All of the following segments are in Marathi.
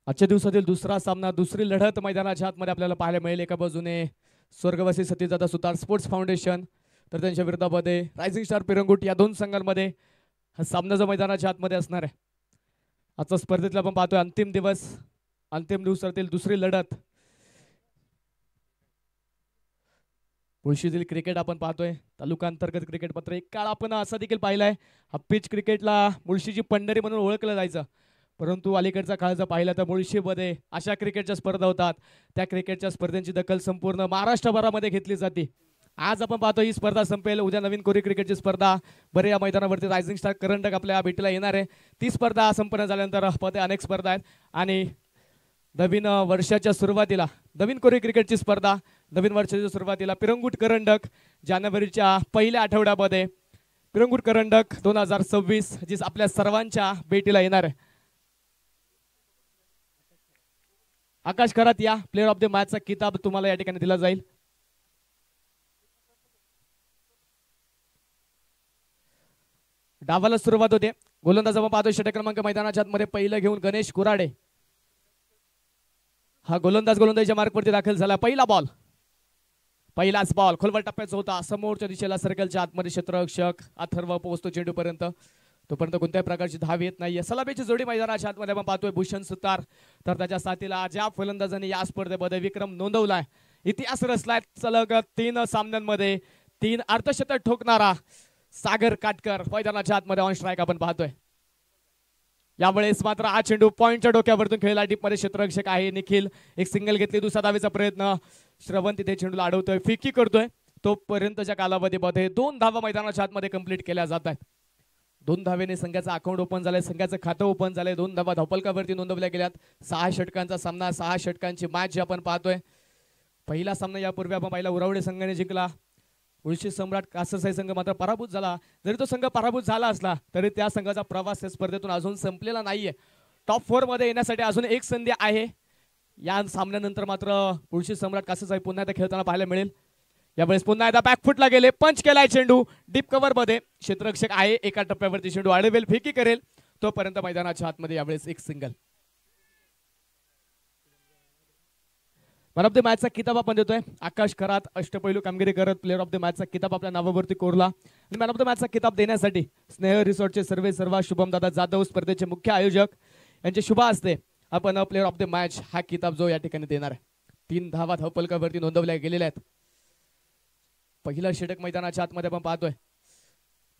आजच्या दिवसातील दुसरा सामना, दुसरी लढत मैदानाच्या आतमध्ये आपल्याला पाहायला मिळेल. एका बाजूने स्वर्गवासी सतीदादा सुतार स्पोर्ट्स फाउंडेशन, तर त्यांच्या विरोधामध्ये रायझिंग स्टार पिरंगुट, या दोन संघांमध्ये हा सामना जो मैदानाच्या आतमध्ये असणार आहे. आजच्या स्पर्धेतला आपण पाहतोय अंतिम दिवस, अंतिम दिवसातील दुसरी लढत. मुळशीतील क्रिकेट आपण पाहतोय, तालुका अंतर्गत क्रिकेट. मात्र एक काळ आपण असा देखील पाहिलाय, हा पिच क्रिकेटला मुळशीची पंढरी म्हणून ओळखलं जायचं. परंतु अलीकडचा काळ जर पाहिला तर मुळशीमध्ये अशा क्रिकेटच्या स्पर्धा होतात, त्या क्रिकेटच्या स्पर्धेची दखल संपूर्ण महाराष्ट्रभरामध्ये घेतली जाते. आज आपण पाहतो ही स्पर्धा संपेल, उद्या नवीन कोरी क्रिकेटची स्पर्धा बरे या मैदानावरती रायझिंग स्टार करंडक आपल्या भेटीला येणार आहे. ती स्पर्धा संपन्न झाल्यानंतर पते अनेक स्पर्धा आहेत आणि नवीन वर्षाच्या सुरुवातीला नवीन कोरी क्रिकेटची स्पर्धा, नवीन वर्षाच्या सुरुवातीला पिरंगुट करंडक जानेवारीच्या पहिल्या आठवड्यामध्ये पिरंगुट करंडक 2026 जी आपल्या सर्वांच्या भेटीला येणार आहे. आकाश खरात या प्लेअर ऑफ द मॅचचा किताब तुम्हाला या ठिकाणी दिला जाईल. डावाला सुरुवात होते. गोलंदाज आपण पाहतोय षटक क्रमांक मैदानाच्या आतमध्ये पहिलं घेऊन गणेश कुराडे. हा गोलंदाजीच्या मार्कवरती दाखल झाला. पहिला बॉल, पहिलाच बॉल खोलवर टप्प्याचा होता. समोरच्या दिशेला सर्कलच्या आतमध्ये क्षेत्ररक्षक अथर्व पोहोचतो चेंडूपर्यंत. तोपर्यंत कोणत्याही प्रकारची धाव येत नाहीये. सलामीची जोडी मैदानाच्या आतमध्ये आपण पाहतोय भूषण सुतार, तर त्याच्या साथीला ज्या फलंदाजांनी या स्पर्धेमध्ये विक्रम नोंदवलाय, इतिहास रचलाय. सलग 3 सामन्यांमध्ये 3 अर्धशतक ठोकणारा सागर काटकर मैदानाच्या आतमध्ये ऑन स्ट्राईक आपण पाहतोय. यावेळेस मात्र हा चेंडू पॉइंटच्या डोक्यावरतून खेळला. डीप मध्ये क्षेत्ररक्षक आहे निखिल, एक सिंगल घेतली. दुसरा धावेचा प्रयत्न, श्रवण तिथे चेंडूला अडवतोय, फिकी करतोय. तोपर्यंतच्या कालावधीमध्ये 2 धावा मैदानाच्या आतमध्ये कंप्लीट केल्या जात आहेत. 2 धावेने संघाचं अकाउंट ओपन झालंय, संघाचं खातं ओपन झालंय. 2 धावा धावफलकावरती नोंदवल्या गेल्यात. 6 षटकांचा सामना, 6 षटकांची मॅच जी आपण पाहतोय. पहिला सामना यापूर्वी आपण पाहिला उरावडे संघाने जिंकला. मुळशी सम्राट कासरसाई संघ मात्र पराभूत झाला. जरी तो संघ पराभूत झाला असला तरी त्या संघाचा प्रवास या स्पर्धेतून अजून संपलेला नाहीये. टॉप 4 मध्ये येण्यासाठी अजून एक संधी आहे. या सामन्यानंतर मात्र मुळशी सम्राट कासरसाई पुन्हा एकदा खेळताना पाहायला मिळेल. यावेळेस पुन्हा एकदा बॅकफुटला गेले, पंच केलाय चेंडू डीप कव्हर मध्ये. क्षेत्ररक्षक आहे, एका टप्प्यावरती चेंडू अडवेल, फिकी करेल. तोपर्यंत मैदानाच्या आतमध्ये यावेळेस एक सिंगल. मॅन ऑफ द मॅचचा किताब आपण देतोय. आकाश खरात अष्टपैलू कामगिरी करत प्लेअर ऑफ द मॅचचा किताब आपल्या नावावरती कोरला. आणि मॅन ऑफ द मॅचचा किताब देण्यासाठी स्नेह रिसॉर्टचे सर्व शुभम दादा जाधव, स्पर्धेचे मुख्य आयोजक, यांचे शुभ हस्ते आपण प्लेअर ऑफ द मॅच हा किताब जो या ठिकाणी देणार आहे. 3 धावा धावफलकावरती नोंदवल्या गेलेल्या आहेत. पहिला षटक मैदानाच्या आतमध्ये आपण पाहतोय.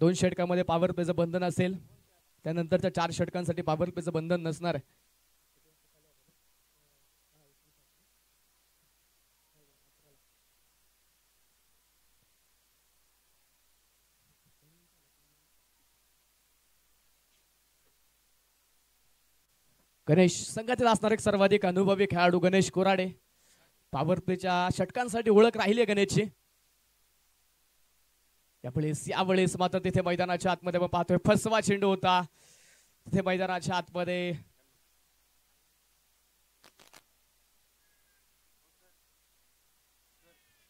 2 षटकामध्ये पॉवर प्लेचं बंधन असेल, त्यानंतरच्या 4 षटकांसाठी पॉवर प्लेचं बंधन नसणार आहे. गणेश संघातील असणार एक सर्वाधिक अनुभवी खेळाडू गणेश कुराडे. पॉवर प्लेच्या षटकांसाठी ओळख राहिली आहे गणेशची. यावेळेस मात्र तिथे मैदानाच्या आतमध्ये आपण पाहतोय फसवा चेंडू होता. तिथे मैदानाच्या आतमध्ये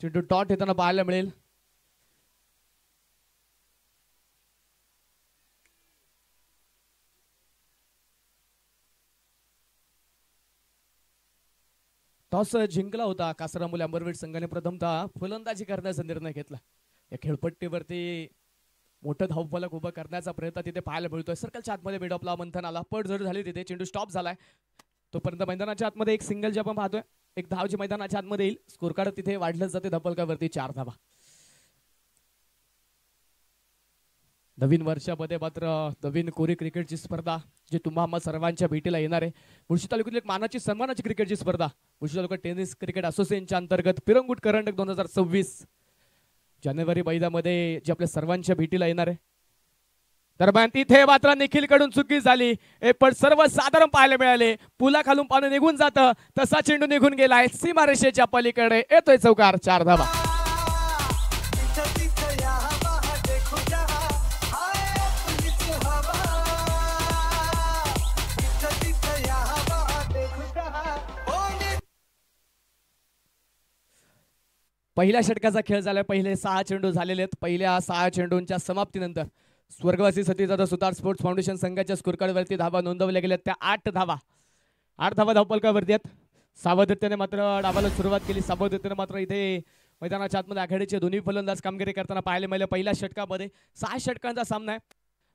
चेंडू डॉट येताना पाहायला मिळेल. टॉस जिंकला होता कासरामुले अंबरवेट संघाने. प्रथमतः फलंदाजी करण्याचा निर्णय घेतला. या खेळपट्टीवरती मोठं धावफलक उभं करण्याचा प्रयत्न तिथे पाहायला मिळतोय. सर्कलच्या आतमध्ये मिडऑफला मंथन आला, पट जड झाली तिथे, चेंडू स्टॉप झालाय. तोपर्यंत मैदानाच्या आतमध्ये एक सिंगल जे आपण पाहतोय, एक धाव जी मैदानाच्या आतमध्ये येईल. स्कोर कार्ड तिथे वाढलं जाते धावफलकावरती 4 धावा. नवीन वर्षामध्ये मात्र नवीन कोरी क्रिकेटची स्पर्धा जी तुम्हा सर्वांच्या भेटीला येणार आहे. मुळशी तालुक्यातील एक मानाची सन्मानाची क्रिकेटची स्पर्धा मुळशी तालुका टेनिस क्रिकेट असोसिएशनच्या अंतर्गत पिरंगुट करंडक 2026 जानेवारी महिन्यामध्ये जी आपल्या सर्वांच्या भेटीला येणार आहे. दरम्यान तिथे मात्र निखिल कडून चुकी झाली. पण सर्वसाधारण पाहायला मिळाले. पुला खालून पाणी निघून जातं तसा चेंडू निघून गेलाय. सीमारेषेच्या पलीकडे येतोय चौकार, 4 धावा. पहिल्या षटकाचा खेळ झालाय. पहिले 6 चेंडू झालेले आहेत. पहिल्या 6 चेंडूंच्या समाप्तीनंतर स्वर्गवासी सतीदादा सुतार स्पोर्ट्स फाउंडेशन संघाच्या स्कोर कार्डवरती धावा नोंदवल्या गेल्या. त्या 8 धावा 8 धावा धावपलकावरती आहेत. सावधतेने मात्र डावाला सुरुवात केली. सावधतेने मात्र इथे मैदानाच्या आतमध्ये आघाडीचे दोन्ही फलंदाज कामगिरी करताना पाहायला मिळाले. पहिल्या षटकामध्ये 6 षटकांचा सामना आहे.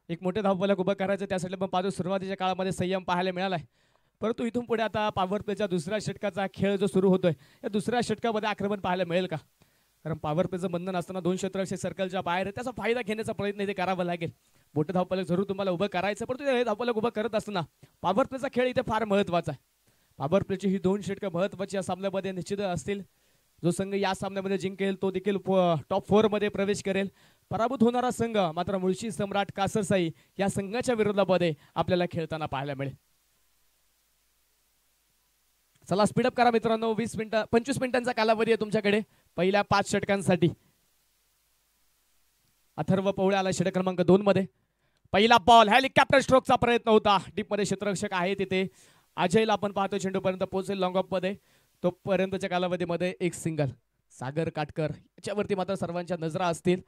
एक मोठे धावफलक उभं करायचं त्यासाठी पण पाहतो सुरुवातीच्या काळामध्ये संयम पाहायला मिळालाय. परंतु इथून पुढे आता पॉवर प्लेच्या दुसऱ्या षटकाचा खेळ जो सुरू होतोय या दुसऱ्या षटकामध्ये आक्रमण पाहायला मिळेल का? कारण पॉवर प्लेचं बंधन असताना 2 क्षेत्ररक्षक सर्कलच्या बाहेर आहे. त्याचा फायदा घेण्याचा प्रयत्न इथे करावा लागेल. मोठे धावफलक जरूर तुम्हाला उभं करायचं, परंतु हे धावफलक उभं करत असताना पॉवर प्लेचा खेळ इथे फार महत्त्वाचा आहे. पॉवर प्लेची ही 2 षटकं महत्त्वाची या सामन्यामध्ये निश्चित असतील. जो संघ या सामन्यामध्ये जिंकेल तो देखील टॉप 4 मध्ये प्रवेश करेल. पराभूत होणारा संघ मात्र मुळशी सम्राट कासरसाई या संघाच्या विरोधामध्ये आपल्याला खेळताना पाहायला मिळेल. चला स्पीडअप करा मित्रांनो. 25 मिनिटांचा कालावधी आहे तुमच्याकडे पहिल्या 5 षटकांसाठी. अथर्व पवळे आला षटक क्रमांक 2 मध्ये. पहिला बॉल हेलिकॉप्टर स्ट्रोकचा प्रयत्न होता. डीप मध्ये क्षेत्ररक्षक आहे तिथे. अजयला आपण पाहतो चेंडूपर्यंत पोहोचेल लॉंग ऑफ मध्ये. तोपर्यंतच्या कालावधीमध्ये एक सिंगल. सागर काटकर याच्यावरती मात्र सर्वांच्या नजरा असतील.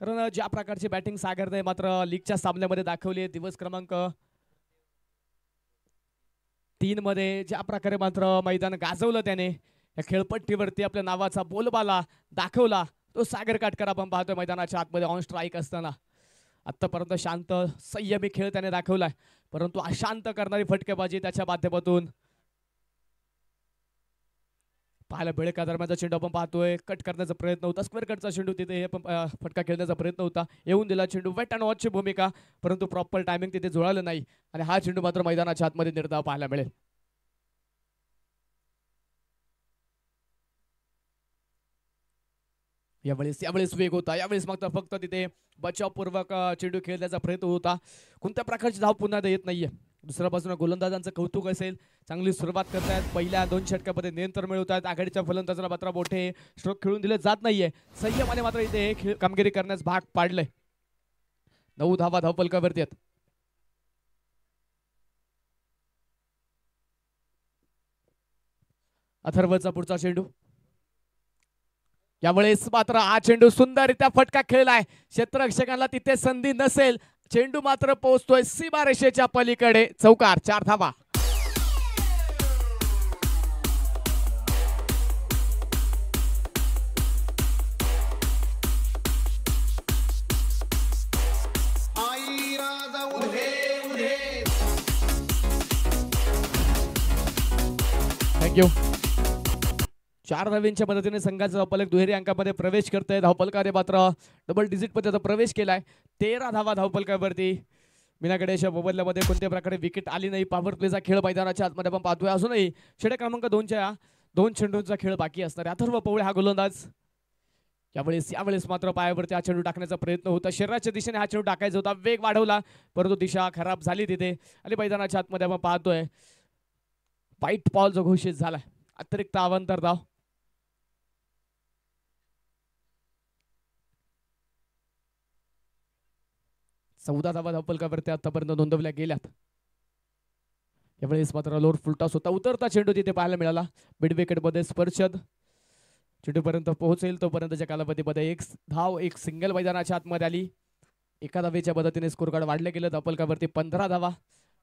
कारण ज्या प्रकारची बॅटिंग सागरने मात्र लीगच्या सामन्यामध्ये दाखवली आहे. दिवस क्रमांक 3 मध्ये ज्या प्रकारे मात्र मैदान गाजवलं त्याने, या खेळपट्टीवरती आपल्या नावाचा बोलबाला दाखवला तो सागर काटकर आपण पाहतोय मैदानाच्या आतमध्ये ऑन स्ट्राईक असताना. आतापर्यंत शांत संयमी खेळ त्याने दाखवलाय, परंतु अशांत करणारी फटकेबाजी त्याच्या माध्यमातून पाहायला मिळेल का? दरम्यानचा चेंडू आपण पाहतोय कट करण्याचा प्रयत्न होता. स्क्वेअर कटचा चेंडू तिथे हे फटका खेळण्याचा प्रयत्न होता. येऊन दिला चेंडू. वेट अँड वॉचची भूमिका, परंतु प्रॉपर टायमिंग तिथे जुळालं नाही आणि हा चेंडू मात्र मैदानाच्या आतमध्ये निर्धाव पाहायला मिळेल. यावेळेस वेग होता. यावेळेस मात्र फक्त तिथे बचावपूर्वक चेंडू खेळण्याचा प्रयत्न होता. कोणत्या प्रकारची धाव पुन्हा येत नाहीये. दुसऱ्या बाजूने गोलंदाजांचं कौतुक असेल. चांगली सुरुवात करतायत. पहिल्या 2 षटकामध्ये नियंत्रण मिळवतायत. आघाडीच्या फलंदाजाला मात्र मोठे स्ट्रोक खेळून दिले जात नाहीये. संयमाने मात्र इथे कामगिरी करण्यास भाग पाडलंय. 9 धावा धावफलकावरती आहेत. अथर्वचा पुढचा चेंडू. यावेळेस मात्र हा चेंडू सुंदररित्या फटका खेळलाय. क्षेत्ररक्षकांना तिथे संधी नसेल. चेंडू मात्र पोहोचतोय सीमारेषेच्या पलीकडे. चौकार. 4 धावा. थँक्यू. 4 धावांच्या मदतीने संघाचा धावफलक दुहेरी अंकामध्ये प्रवेश करतोय. धावफलकाने मात्र डबल डिजिट मध्ये प्रवेश केलाय. 13 धावा धावफलकावरती. मीना गणेश मोबदल्यामध्ये कोणत्या प्रकारे विकेट आली नाही. पॉवर प्लेचा खेळ मैदानाच्या आतमध्ये आपण पाहतोय. अजूनही षटक क्रमांक 2च्या 2 चेंडूंचा खेळ बाकी असणार आहे. अथर्व पवळे हा गोलंदाज. यावेळेस मात्र पायावरती हा चेंडू टाकण्याचा प्रयत्न होता. शरीराच्या दिशेने हा चेंडू टाकायचा होता. वेग वाढवला, परंतु दिशा खराब झाली तिथे आणि मैदानाच्या आतमध्ये आपण पाहतोय व्हाईट बॉल जो घोषित झालाय. अतिरिक्त अवांतर धाव. 14 धावा धावफलकावरती आतापर्यंत नोंदवल्या गेल्यात. यावेळेस मात्र लोअर फुलटॉस होता. उतरता चेंडू तिथे पाहायला मिळाला. मिड विकेट मध्ये स्पर्शद चेंडूपर्यंत पोहोचेल तोपर्यंतच्या कालावधीमध्ये 1 धाव 1 सिंगल मैदानाच्या आतमध्ये आली. एका धावेच्या मदतीने स्कोर कार्ड वाढले गेलं. धावफलकावरती 15 धावा.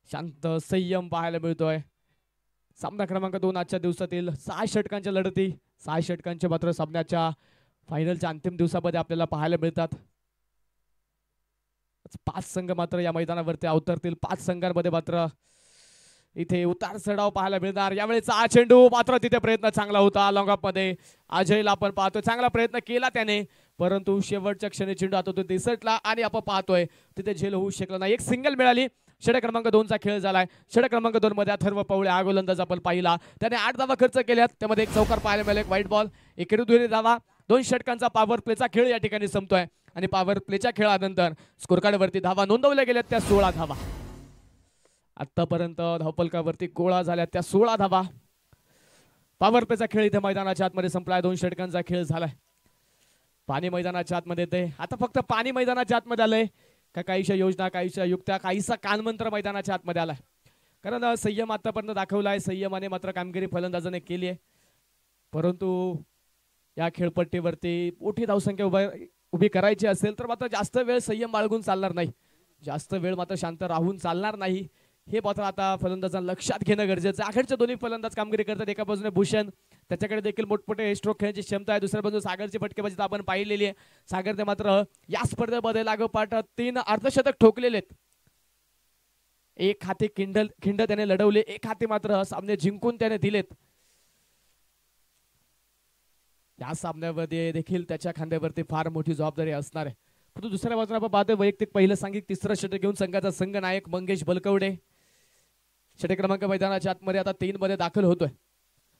शांत संयम पाहायला मिळतोय. सामना क्रमांक 2 आजच्या दिवसातील 6 षटकांच्या लढती. 6 षटकांचे मात्र सामन्याच्या फायनलच्या अंतिम दिवसामध्ये आपल्याला पाहायला मिळतात. 5 संघ मात्र या मैदानावरती अवतरतील. 5 संघांमध्ये मात्र इथे उतार चढाव पाहायला मिळणार. यावेळेचा हा चेंडू मात्र तिथे प्रयत्न चांगला होता. लॉंग ऑफ मध्ये अजयला आपण पाहतोय चांगला प्रयत्न केला त्याने, परंतु शेवटच्या क्षणी चेंडू आता तो दिसटला आणि आपण पाहतोय तिथे झेल होऊ शकला नाही. 1 सिंगल मिळाली. षटक क्रमांक 2चा खेळ झालाय. षटक क्रमांक 2 मध्ये अथर्व पवळे हा गोलंदाज आपण पाहिला. त्याने 8 धावा खर्च केल्यात. त्यामध्ये 1 चौकार पाहायला मिळाला. 1 व्हाईट बॉल. 1 दुहेरी धावा. 2 षटकांचा पॉवर प्लेचा खेळ या ठिकाणी संपतोय आणि पॉवर प्लेच्या खेळानंतर स्कोर कार्ड वरती धावा नोंदवल्या गेल्यात त्या 16 धावा. आतापर्यंत धावफलकावरती गोळा झाल्या त्या 16 धावा. पॉवर प्लेचा खेळ इथे मैदानाच्या आतमध्ये संपलाय. 2 षटकांचा खेळ झालाय. पाणी मैदानाच्या आतमध्ये येते. आता फक्त पाणी मैदानाच्या आतमध्ये आलंय का काहीशा योजना, काहीशा युक्त्या, काहीसा कानमंत्र मैदानाच्या आतमध्ये आलाय. कारण संयम आतापर्यंत दाखवलाय. संयमाने मात्र कामगिरी फलंदाजाने केली आहे, परंतु या खेळपट्टीवरती मोठी धावसंख्या उभी करायची असेल तर मात्र जास्त वेळ संयम बाळगून चालणार नाही. जास्त वेळ मात्र शांत राहून चालणार नाही, हे मात्र आता फलंदाजांना लक्षात घेणं गरजेचं आहे. आघाडीचे दोन्ही फलंदाज कामगिरी करतात. एका बाजूने भूषण, त्याच्याकडे देखील मोठमोठे स्ट्रोक खेळण्याची क्षमता आहे. दुसऱ्या बाजूने सागरची फटकेबाजी आपण पाहिलेली आहे. सागरने मात्र या स्पर्धेमध्ये लागोपाठ 3 अर्धशतक ठोकलेले आहेत. एक हाती खिंड त्याने लढवले, एक हाती मात्र सामने जिंकून त्याने दिलेत. या सामन्यामध्ये देखील त्याच्या खांद्यावरती फार मोठी जबाबदारी असणार आहे. परंतु दुसऱ्या बाजूला आपण पाहतोय वैयक्तिक पहिलं सांघिक तिसरं षटक घेऊन संघाचा संघ नायक मंगेश बलकवडे षटक क्रमांक मैदानाच्या आतमध्ये आता 3 मध्ये दाखल होतोय.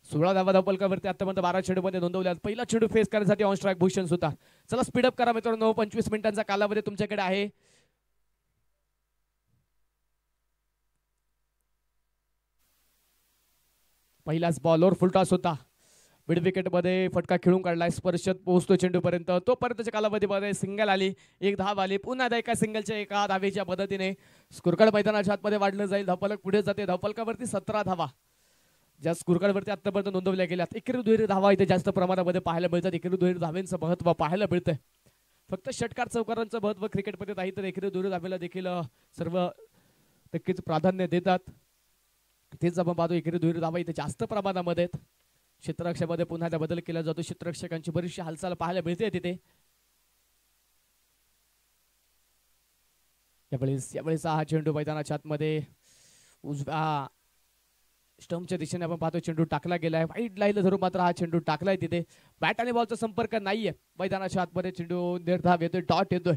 16 धावा धावपलकावरती आतापर्यंत 12 चेंडूमध्ये नोंदवल्या. पहिला चेंडू फेस करण्यासाठी ऑन स्ट्राईक भूषण सुतार. चला स्पीडअप करा मित्रांनो, 25 मिनिटांचा कालावधी तुमच्याकडे आहे. पहिलाच बॉलवर फुलटॉस होता. मिड विकेट मध्ये फटका खेळून काढलाय, स्पर्शत पोहोचतो चेंडू पर्यंत. तोपर्यंतच्या कालावधीमध्ये सिंगल आली, एक धाव आली. पुन्हा एका सिंगलच्या एका धावेच्या मदतीने स्कोरकार्ड मैदानाच्या आतमध्ये वाढलं जाईल. धावपलक पुढे जाते. धावपलकावरती 17 धावा ज्या स्कोरकार्डवरती आतापर्यंत नोंदवल्या गेल्यात. एकेरी दुहेरी धावा इथे जास्त प्रमाणामध्ये पाहायला मिळतात. एकेरी दुहेरी धावेंचं महत्व पाहायला मिळतंय. फक्त षटकार चौकारांचं महत्व क्रिकेटमध्ये नाही, तर एकेरी दुहेरी धावेला देखील सर्व नक्कीच प्राधान्य देतात. तेच आपण पाहतो एकेरी दुहेरी धावा इथे जास्त प्रमाणामध्ये आहेत. क्षेत्ररक्षणामध्ये पुन्हा त्या बदल केला जातो. क्षेत्ररक्षकांची बरीचशी हालचाल पाहायला मिळते तिथे. यावेळेस हा चेंडू मैदानाच्या आतमध्ये उजव्या स्टंपच्या दिशेने आपण पाहतो चेंडू टाकला गेलाय. वाईट लाईन धरून मात्र हा चेंडू टाकलाय तिथे. बॅट आणि बॉलचा संपर्क नाहीये. मैदानाच्या आतमध्ये चेंडू निर्धाव येतोय, डॉट येतोय.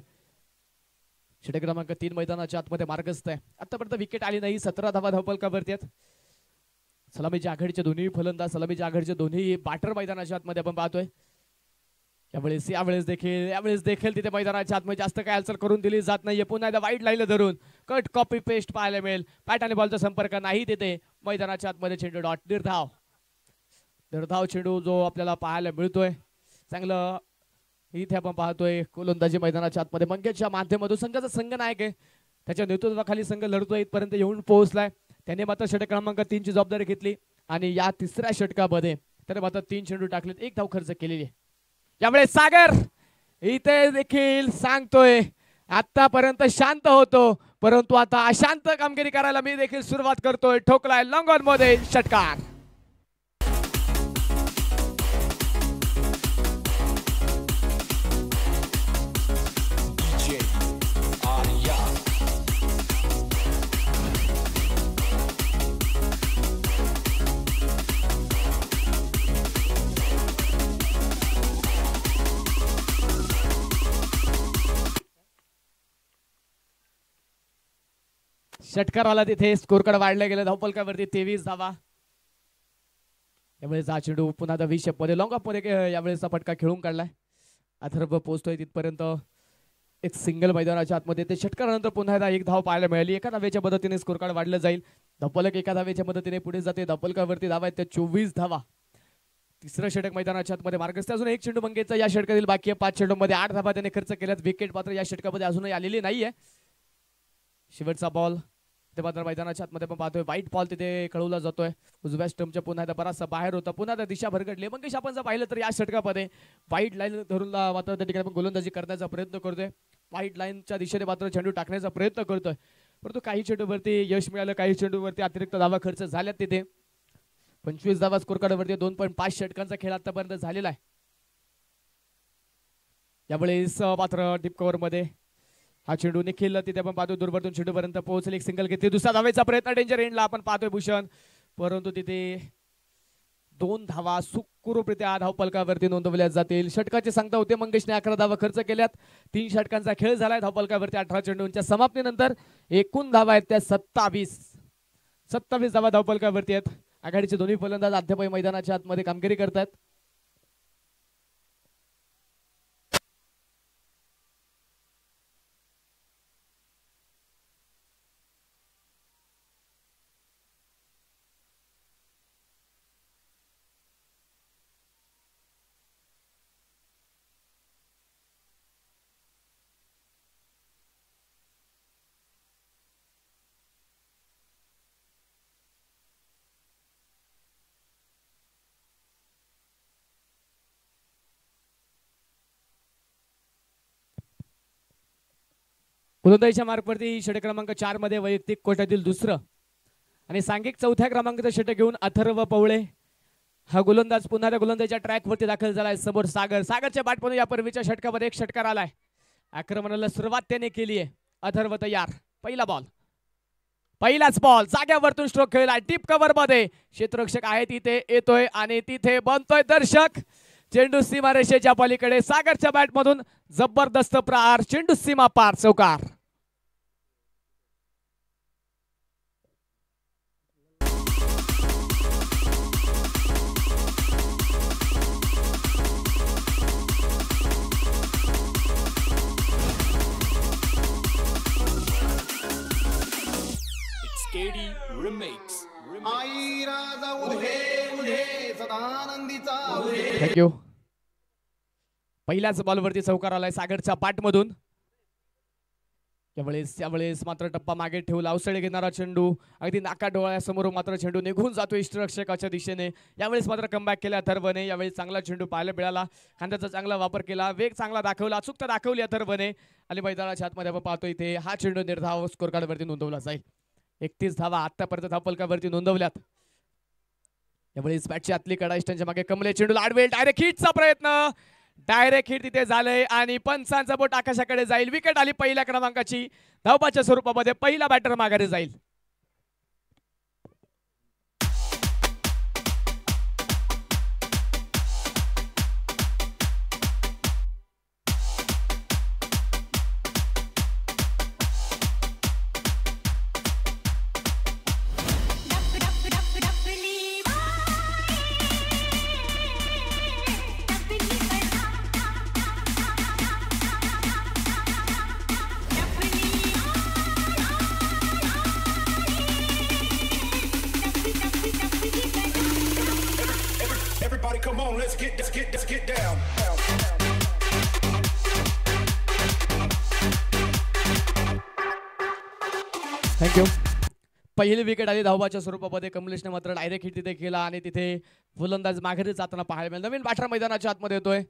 षटक क्रमांक 3 मैदानाच्या आतमध्ये मार्गस्थ आहे. आतापर्यंत विकेट आली नाही. 17 धावा धावपलकावरती आहेत. सलामीच्या आघाडीचे दोन्ही फलंदाज, सलामीच्या आघाडीचे दोन्ही बॅटर मैदानाच्या आतमध्ये आपण पाहतोय. यावेळेस देखील तिथे मैदानाच्या आतमध्ये जास्त काय हालचाल करून दिली जात नाहीये. पुन्हा एकदा वाईट लाईन धरून कट कॉपी पेस्ट पाहायला मिळेल. बॅट आणि बॉलचा संपर्क नाही तिथे. मैदानाच्या आतमध्ये चेंडू डॉट, निर्धाव चेंडू जो आपल्याला पाहायला मिळतोय. चांगलं इथे आपण पाहतोय गोलंदाजी मैदानाच्या आतमध्ये मंगेशच्या माध्यमातून संघाचा संघ नायक आहे. त्याच्या नेतृत्वाखाली संघ लढतोय, इथपर्यंत येऊन पोहोचलाय. त्याने मात्र षटक क्रमांक 3 ची जबाबदारी घेतली आणि या तिसऱ्या षटकामध्ये त्याने मात्र 3 चेंडू टाकलेत, 1 धाव खर्च केलेली आहे. यामुळे सागर इथे देखील सांगतोय आतापर्यंत शांत होतो, परंतु आता अशांत कामगिरी करायला मी देखील सुरुवात करतोय. ठोकलाय लॉंग ऑन मध्ये षटकार. षटकार आला तिथे. स्कोरकार्ड वाढलं गेलं. धावपलकावरती 23 धावा. यावेळेस हा चेंडू पुन्हा 20 मध्ये लॉंग ऑफ मध्ये यावेळेस फटका खेळून काढलाय. अथर्व पोहोचतोय तिथपर्यंत. एक सिंगल मैदानाच्या आतमध्ये ते षटकारानंतर पुन्हा एकदा 1 धाव पाहायला मिळाली. एका धावेच्या मदतीने स्कोरकार्ड वाढलं जाईल. धावपलक एका धावेच्या मदतीने पुढे जाते. धावपलकावरती धावा आहेत त्या 24 धावा. तिसरं षटक मैदानाच्या आतमध्ये मार्गस्थ. अजून 1 चेंडू मंगेशचा या षटकातील बाकी आहे. 5 चेंडूमध्ये 8 धावा त्याने खर्च केल्यात. विकेट मात्र या षटकामध्ये अजूनही आलेली नाहीये. शेवटचा बॉल ते मात्र मैदानाच्या आतमध्ये आपण पाहतोय. वाईट बॉल तिथे कळवला जातोय. उजव्या स्टंपच्या पुन्हा एकदा बराचसा बाहेर होता. पुन्हा त्या दिशा भरकटली. मंगेश आपण जर पाहिलं तर या षटकामध्ये वाईट लाईन धरून मात्र त्या ठिकाणी आपण गोलंदाजी करण्याचा प्रयत्न करतोय. वाईट लाईनच्या दिशेने मात्र चेंडू टाकण्याचा प्रयत्न करतोय, परंतु काही चेंडूवरती यश मिळालं, काही चेंडूवरती अतिरिक्त धावा खर्च झाल्यात. तिथे 25 धावा स्कोरकार्डवरती 2.5 षटकांचा खेळ आतापर्यंत झालेला आहे. यावेळेस मात्र डीप कव्हर मध्ये हा चेंडू निखिल तिथे आपण पाहतोय दूरवरतून चेंडूपर्यंत पोहोचले. एक सिंगल घेतली. दुसरा धावेचा प्रयत्न डेंजर एंडला आपण पाहतोय भूषण, परंतु तिथे 2 धावा सुखरूपरित्या धावपलकावरती नोंदवल्या जातील. षटकाची सांगता होते मंगेशने 11 धावा खर्च केल्यात. 3 षटकांचा खेळ झालाय. धावपलकावरती 18 चेंडूंच्या समाप्तीनंतर एकूण धावा आहेत त्या 27 धावा धावपलकावरती आहेत. आघाडीचे दोन्ही फलंदाज अद्याप मैदानाच्या आतमध्ये कामगिरी करतात. गोलंदाजीच्या मार्कवरती षटक क्रमांक 4 मध्ये वैयक्तिक कोट्यातील दुसरं आणि सांघिक चौथ्या क्रमांकाचं षटक घेऊन अथर्व पवळे हा गोलंदाज पुन्हा त्या गोलंदाजीच्या ट्रॅक वरती दाखल झालाय. समोर सागरच्या बॅटमधून या पूर्वीच्या षटकामध्ये एक षटकार आलाय. आक्रमणाला सुरुवात त्याने केली आहे. अथर्व तयार. पहिला बॉल, पहिलाच बॉल जाग्यावरतून स्ट्रोक खेळला डीप कव्हर मध्ये. क्षेत्ररक्षक आहे तिथे येतोय आणि तिथे बनतोय दर्शक. चेंडू सीमारेषेच्या पलीकडे सागरच्या बॅटमधून जबरदस्त प्रहार. चेंडू सीमा पार, चौकार. थँक्यू. पहिल्याच बॉलवरती चौकार आलाय सागरच्या पाठमधून. यावेळेस मात्र टप्पा मागे ठेवला. अवसळे घेणारा चेंडू अगदी नाका डोळ्यासमोर मात्र चेंडू निघून जातो इष्टरक्षकाच्या दिशेने. यावेळेस मात्र कमबॅक केला अथर्वने. यावेळेस चांगला चेंडू पाहायला मिळाला. खांद्याचा चांगला वापर केला. वेग चांगला दाखवला. अचूकता दाखवली अथर्वने आणि मैदानाच्या आतमध्ये आपण पाहतो इथे हा चेंडू निर्धाव स्कोर कार्ड वरती नोंदवला जाईल. 31 धावा आतापर्यंत धावफलकावरती नोंदवल्यात. यावेळेस बॅटची आतली कडा इष्टांच्या मागे कमले. चेंडूला आडवेल. डायरेक्ट हिटचा प्रयत्न. डायरेक्ट हिट तिथे झालंय आणि पंचांचा बोट आकाशाकडे जाईल. विकेट आली पहिल्या क्रमांकाची. धावपाच्या स्वरूपामध्ये पहिला बॅटर माघारी जाईल. Come on, let's get down. Thank you. पहिली विकेट आली धावबाच्या स्वरूपामध्ये. कमलेशने मात्र डायरेक्ट हिट तिथे केला आणि तिथे फुलंदाज माघारी जाताना पाहायला मिळाला. नवीन बॅटर मैदानाच्या आतमध्ये येतोय.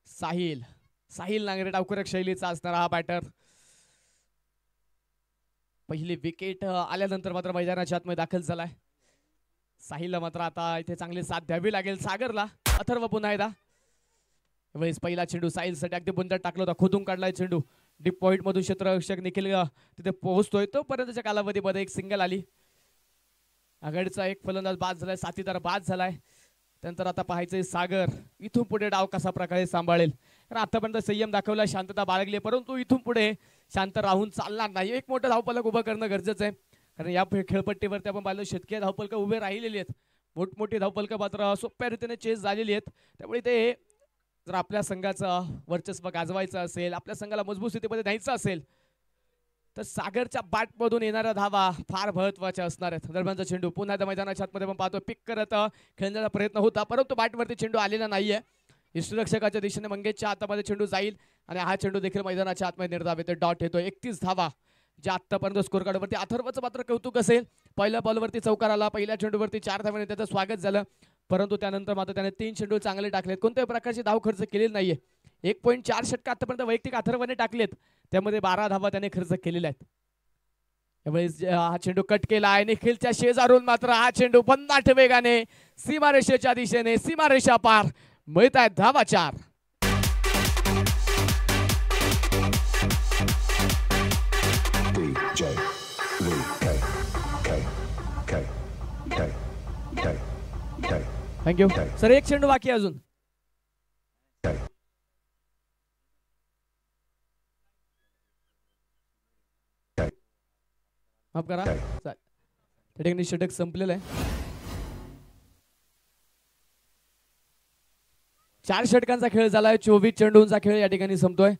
साहिल नांगरे डावखुरक शैलीचा असणारा हा बॅटर. पहिली विकेट आल्यानंतर मात्र मैदानाच्या आतमध्ये दाखल झालाय. साहिलला मात्र आता इथे चांगली साथ द्यावी लागेल सागरला. अथर्व पुन्हा एकदा. यावेळेस पहिला चेंडू साहिलसाठी अगदी बुंदात टाकला होता. खोदून काढलाय चेंडू. डीप पॉइंट मधून क्षेत्ररक्षक निखिल तिथे पोहोचतोय. तोपर्यंतच्या कालावधीमध्ये एक सिंगल आली. आघाडीचा एक फलंदाज बाद झालाय. साथीदार बाद झालाय. त्यानंतर आता पाहायचंय सागर इथून पुढे डाव कसा प्रकारे सांभाळेल. कारण आतापर्यंत संयम दाखवला, शांतता बाळगली, परंतु इथून पुढे शांत राहून चालणार नाही. एक मोठं धावफलक उभं करणं गरजेचं आहे. कारण या खेळपट्टीवरती आपण पाहिलं शतकीय धावफलक उभे राहिलेली आहेत. मोठमोठी धावफलक मात्र सोप्या रीतीने चेस झालेली आहेत. त्यामुळे ते जर आपल्या संघाचं वर्चस्व गाजवायचं असेल, आपल्या संघाला मजबूत स्थितीमध्ये न्यायचं असेल तर सागरच्या बॅटमधून येणाऱ्या धावा फार महत्त्वाच्या असणार आहेत. दरम्यानचा चेंडू पुन्हा त्या मैदानाच्या आतमध्ये आपण पाहतो पिक करत खेळण्याचा प्रयत्न होता, परंतु बॅटवरती चेंडू आलेला नाहीये. यष्टीरक्षकाच्या दिशेने मंगेशच्या हातामध्ये चेंडू जाईल आणि हा चेंडू देखील मैदानाच्या आतमध्ये निर्धाव येतो. डॉट येतो. 31 धावा जे आतापर्यंत स्कोर कार्डवरती. अथर्वचं मात्र कौतुक असेल. पहिल्या बॉलवरती चौकार आला. पहिल्या चेंडूवरती 4 धावांनी त्याचं स्वागत झालं, परंतु त्यानंतर मात्र त्याने 3 चेंडू चांगले टाकलेत. कोणत्याही प्रकारची धाव खर्च केलेली नाहीये. 1.4 षटक आतापर्यंत वैयक्तिक अथर्वने टाकलेत, त्यामध्ये 12 धावा त्याने खर्च केलेल्या आहेत. यावेळेस हा चेंडू कट केला आहे. निखिलच्या शेजारून मात्र हा चेंडू भन्नाट वेगाने सीमारेषेच्या दिशेने, सीमारेषा पार मिळत आहेत धावा 4. Thank you sir. एक चेंडू बाकी अजून. माफ करा, त्या ठिकाणी षटक संपलेलं आहे. 4 षटकांचा खेळ झालाय. 24 चेंडूंचा खेळ या ठिकाणी संपतोय.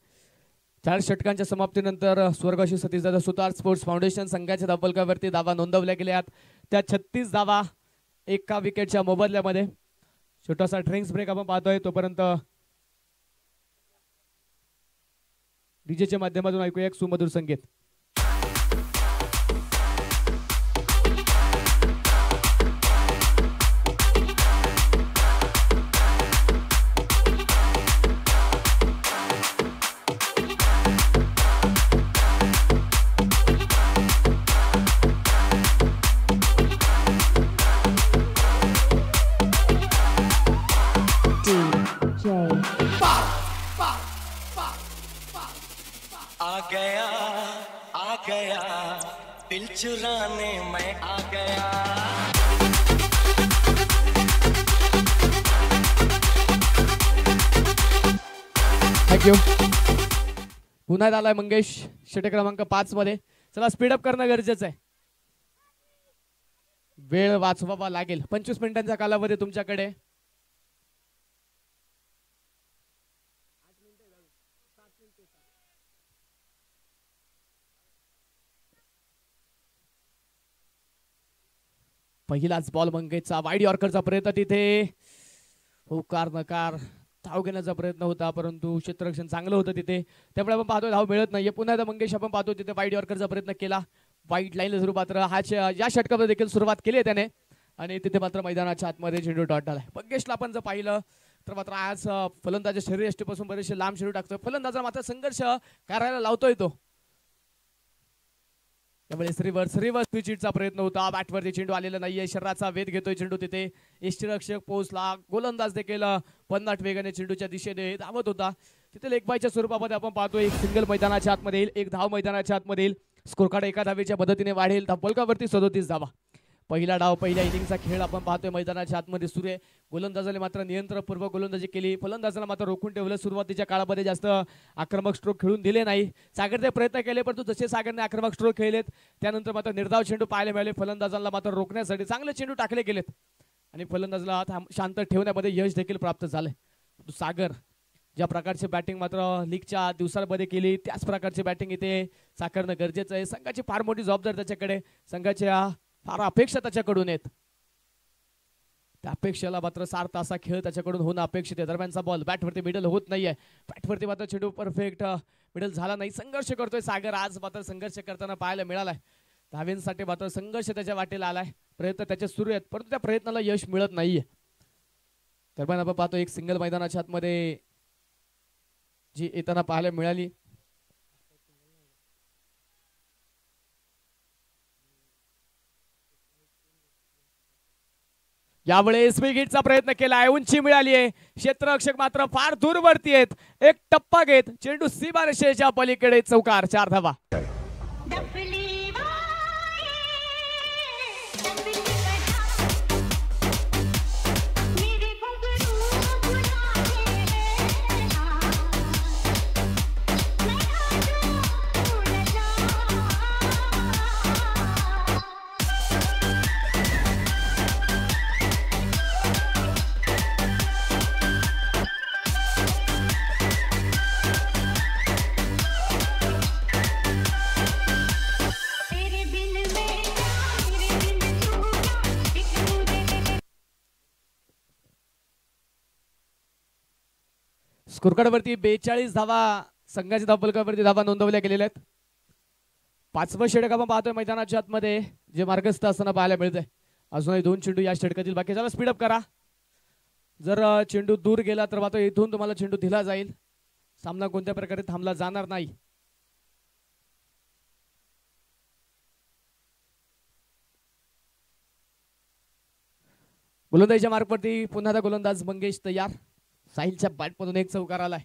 4 षटकांच्या समाप्तीनंतर स्वर्गवासी सतीशदादा सुतार स्पोर्ट्स फाउंडेशन संघाच्या धावफलकावरती धावा नोंदवल्या गेल्या आहेत. त्या 36 धावा एका विकेटच्या मोबदल्यामध्ये. छोटासा ड्रिंक्स ब्रेक आपण पाहतोय. तोपर्यंत डीजेच्या माध्यमातून ऐकूया एक सुमधुर संगीत. चुराने मैं आ गया। थँक्यू। पुन्हा आलाय मंगेश षटक क्रमांक 5 मध्ये. चला स्पीडअप करणं गरजेचं आहे, वेळ वाचवावा लागेल. 25 मिनिटांचा कालावधी तुमच्याकडे. पहिलाच बॉल मंगेशचा. वाईड यॉर्करचा प्रयत्न तिथे. होकार नकार धाव घेण्याचा प्रयत्न होता, परंतु क्षेत्ररक्षण चांगलं होतं तिथे, त्यामुळे आपण पाहतोय धाव मिळत नाहीये. पुन्हा एकदा मंगेश आपण पाहतो तिथे वाईड यॉर्करचा प्रयत्न केला. वाईट लाईन स्वरूपात या षटकामध्ये देखील सुरुवात केली आहे त्याने, आणि तिथे मात्र मैदानाच्या आतमध्ये चेंडू डॉट आलाय. मंगेशला आपण जर पाहिलं तर मात्र आज फलंदाज शरीरयष्टीपासून बरेचसे लांब चेंडू टाकतोय. फलंदाजाला मात्र संघर्ष करायला लावतोय तो. त्यामुळे रिव्हर्स स्विचिटचा प्रयत्न होता. बॅटवरती चेंडू आलेला नाहीये. शरीराचा वेध घेतोय चेंडू तिथे. यष्टीरक्षक पोहोचला. गोलंदाज देखील पन्नाट वेगाने चेंडूच्या दिशेने धावत होता. तिथे लेगबायच्या स्वरूपामध्ये आपण पाहतो एक सिंगल मैदानाच्या आतमध्ये येईल, एक धाव मैदानाच्या आतमध्ये येईल. स्कोर कार्ड एका धावेच्या मदतीने वाढेल. धावफलकावरती 37 धावा. पहिला डाव पहिल्या इनिंगचा खेळ आपण पाहतोय मैदानाच्या आतमध्ये सुरू आहे. गोलंदाजाने मात्र नियंत्रणपूर्वक गोलंदाजी केली. फलंदाजाला मात्र रोखून ठेवलं. सुरुवातीच्या काळामध्ये जास्त आक्रमक स्ट्रोक खेळून दिले नाही. सागरने प्रयत्न केले, परंतु जसे सागरने आक्रमक स्ट्रोक खेळलेत त्यानंतर मात्र निर्धाव चेंडू पाहायला मिळाले. फलंदाजाला मात्र रोखण्यासाठी चांगले चेंडू टाकले गेलेत आणि फलंदाजाला शांत ठेवण्यामध्ये यश देखील प्राप्त झालंय. सागर ज्या प्रकारची बॅटिंग मात्र लीगच्या दिवसांमध्ये केली त्याच प्रकारची बॅटिंग इथे साकारणं गरजेचं आहे. संघाची फार मोठी जबाबदारी त्याच्याकडे, संघाच्या फार अपेक्षा त्याच्याकडून आहेत. त्या अपेक्षेला मात्र सार्थ असा खेळ त्याच्याकडून होणं अपेक्षित आहे. दरम्यानचा बॉल बॅटवरती मिडल होत नाहीये. बॅटवरती मात्र चेंडू परफेक्ट मिडल झाला नाही. संघर्ष करतोय सागर. आज मात्र संघर्ष करताना पाहायला मिळालाय. धावेंसाठी मात्र संघर्ष त्याच्या वाटेला आलाय. प्रयत्न त्याचे सुरू आहेत, परंतु त्या प्रयत्नाला यश मिळत नाहीये. दरम्यान आपण पाहतो एक सिंगल मैदानाच्या आतमध्ये जी येताना पाहायला मिळाली. यावेळेस विकेटचा प्रयत्न केला आहे. उंची मिळाली आहे. क्षेत्ररक्षक मात्र फार दूरवरती आहेत. एक टप्पा घेत चेंडू सीमारेषेच्या पलीकडे चौकार. 4 धावा. स्कोरकार्डवरती 42 धावा संघाच्या धावफलकावरती धावा नोंदवल्या गेलेल्या आहेत. 5वं षटक आपण पाहतोय मैदानाच्या आतमध्ये जे मार्गस्थ असताना पाहायला मिळतंय. अजूनही 2 चेंडू या षटकातील बाकी. चला स्पीडअप करा. जर चेंडू दूर गेला तर मात्र इथून तुम्हाला चेंडू दिला जाईल. सामना कोणत्या प्रकारे थांबला जाणार नाही. गोलंदाजीच्या मार्कवरती पुन्हा गोलंदाज मंगेश तयार. साहिलच्या बॅटमधून एक चौकार आलाय.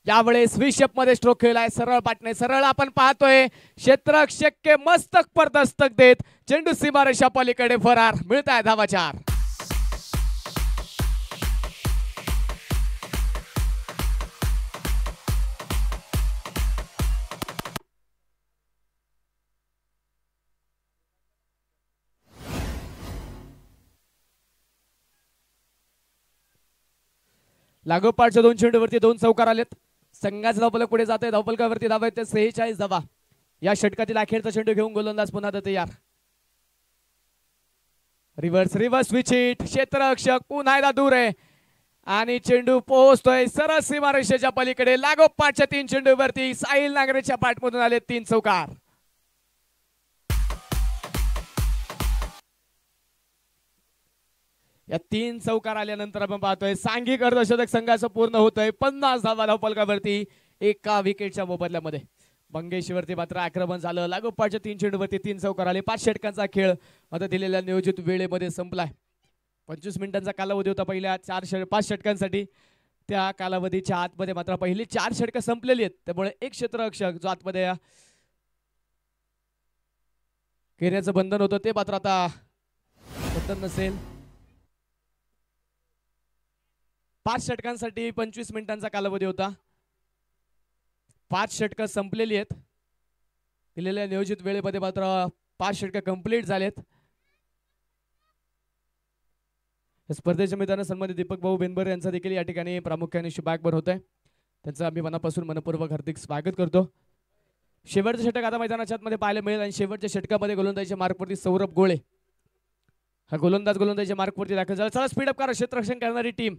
यावेळेस स्विशअप मध्ये स्ट्रोक खेळलाय. सरळ पाटणे सरळ आपण पाहतोय. क्षेत्ररक्षक मस्तक पर दस्तक देत चेंडू सीमारेषा पलीकडे फरार. मिळत आहे धावा 4. लागोपाठच्या 2 चेंडूवरती 2 चौकार आलेत. संघाचा धावफलक पुढे जातोय. धावफलकावरती धावा आहेत 46 धावा. या षटकातील अखेरचा चेंडू घेऊन गोलंदाज पुन्हा तयार. Reverse switch hit. क्षेत्ररक्षक पुन्हा एकदा दूर आहे आणि चेंडू पोहोचतोय सरळ सीमारेषेच्या पलीकडे. लागोपाठच्या 3 चेंडूवरती साहिल नागरेच्या पाठमधून आले 3 चौकार. या 3 चौकार आल्यानंतर आपण पाहतोय सांघिक अर्धशतक संघाचं पूर्ण होतंय. 50 धावा धावफलकावरती एका विकेटच्या मोबदल्यामध्ये. मंगेशवरती मात्र आक्रमण झालं. लागोपाठच्या 3 चेंडूवरती 3 चौकार आले. 5 षटकांचा खेळ मात्र दिलेल्या नियोजित वेळेमध्ये संपलाय. 25 मिनिटांचा कालावधी होता पहिल्या 5 षटकांसाठी. त्या कालावधीच्या आतमध्ये मात्र पहिली 4 षटकं संपलेली आहेत, त्यामुळे एक क्षेत्ररक्षक जो आतमध्ये घेण्याचं बंधन होतं ते मात्र आता बंधन नसेल. 5 षटकांसाठी 25 मिनिटांचा कालावधी होता. 5 षटकं संपलेली आहेत. दिलेल्या नियोजित वेळेमध्ये मात्र 5 षटकं कंप्लीट झालेत. स्पर्धेच्या मैदानात सन्मानित दीपक भाऊ बेनबर यांचा देखील या ठिकाणी प्रामुख्याने शुभागमन होत आहे. त्यांचं आम्ही मनापासून मनपूर्वक हार्दिक स्वागत करतो. शेवटचं षटक आता मैदानाच्या आतमध्ये पाहायला मिळेल आणि शेवटच्या षटकामध्ये गोलंदाजीच्या मार्कवरती सौरभ गोळे हा गोलंदाजीच्या मार्कवरती दाखल झाला. चला स्पीडअप करा क्षेत्ररक्षण करणारी टीम.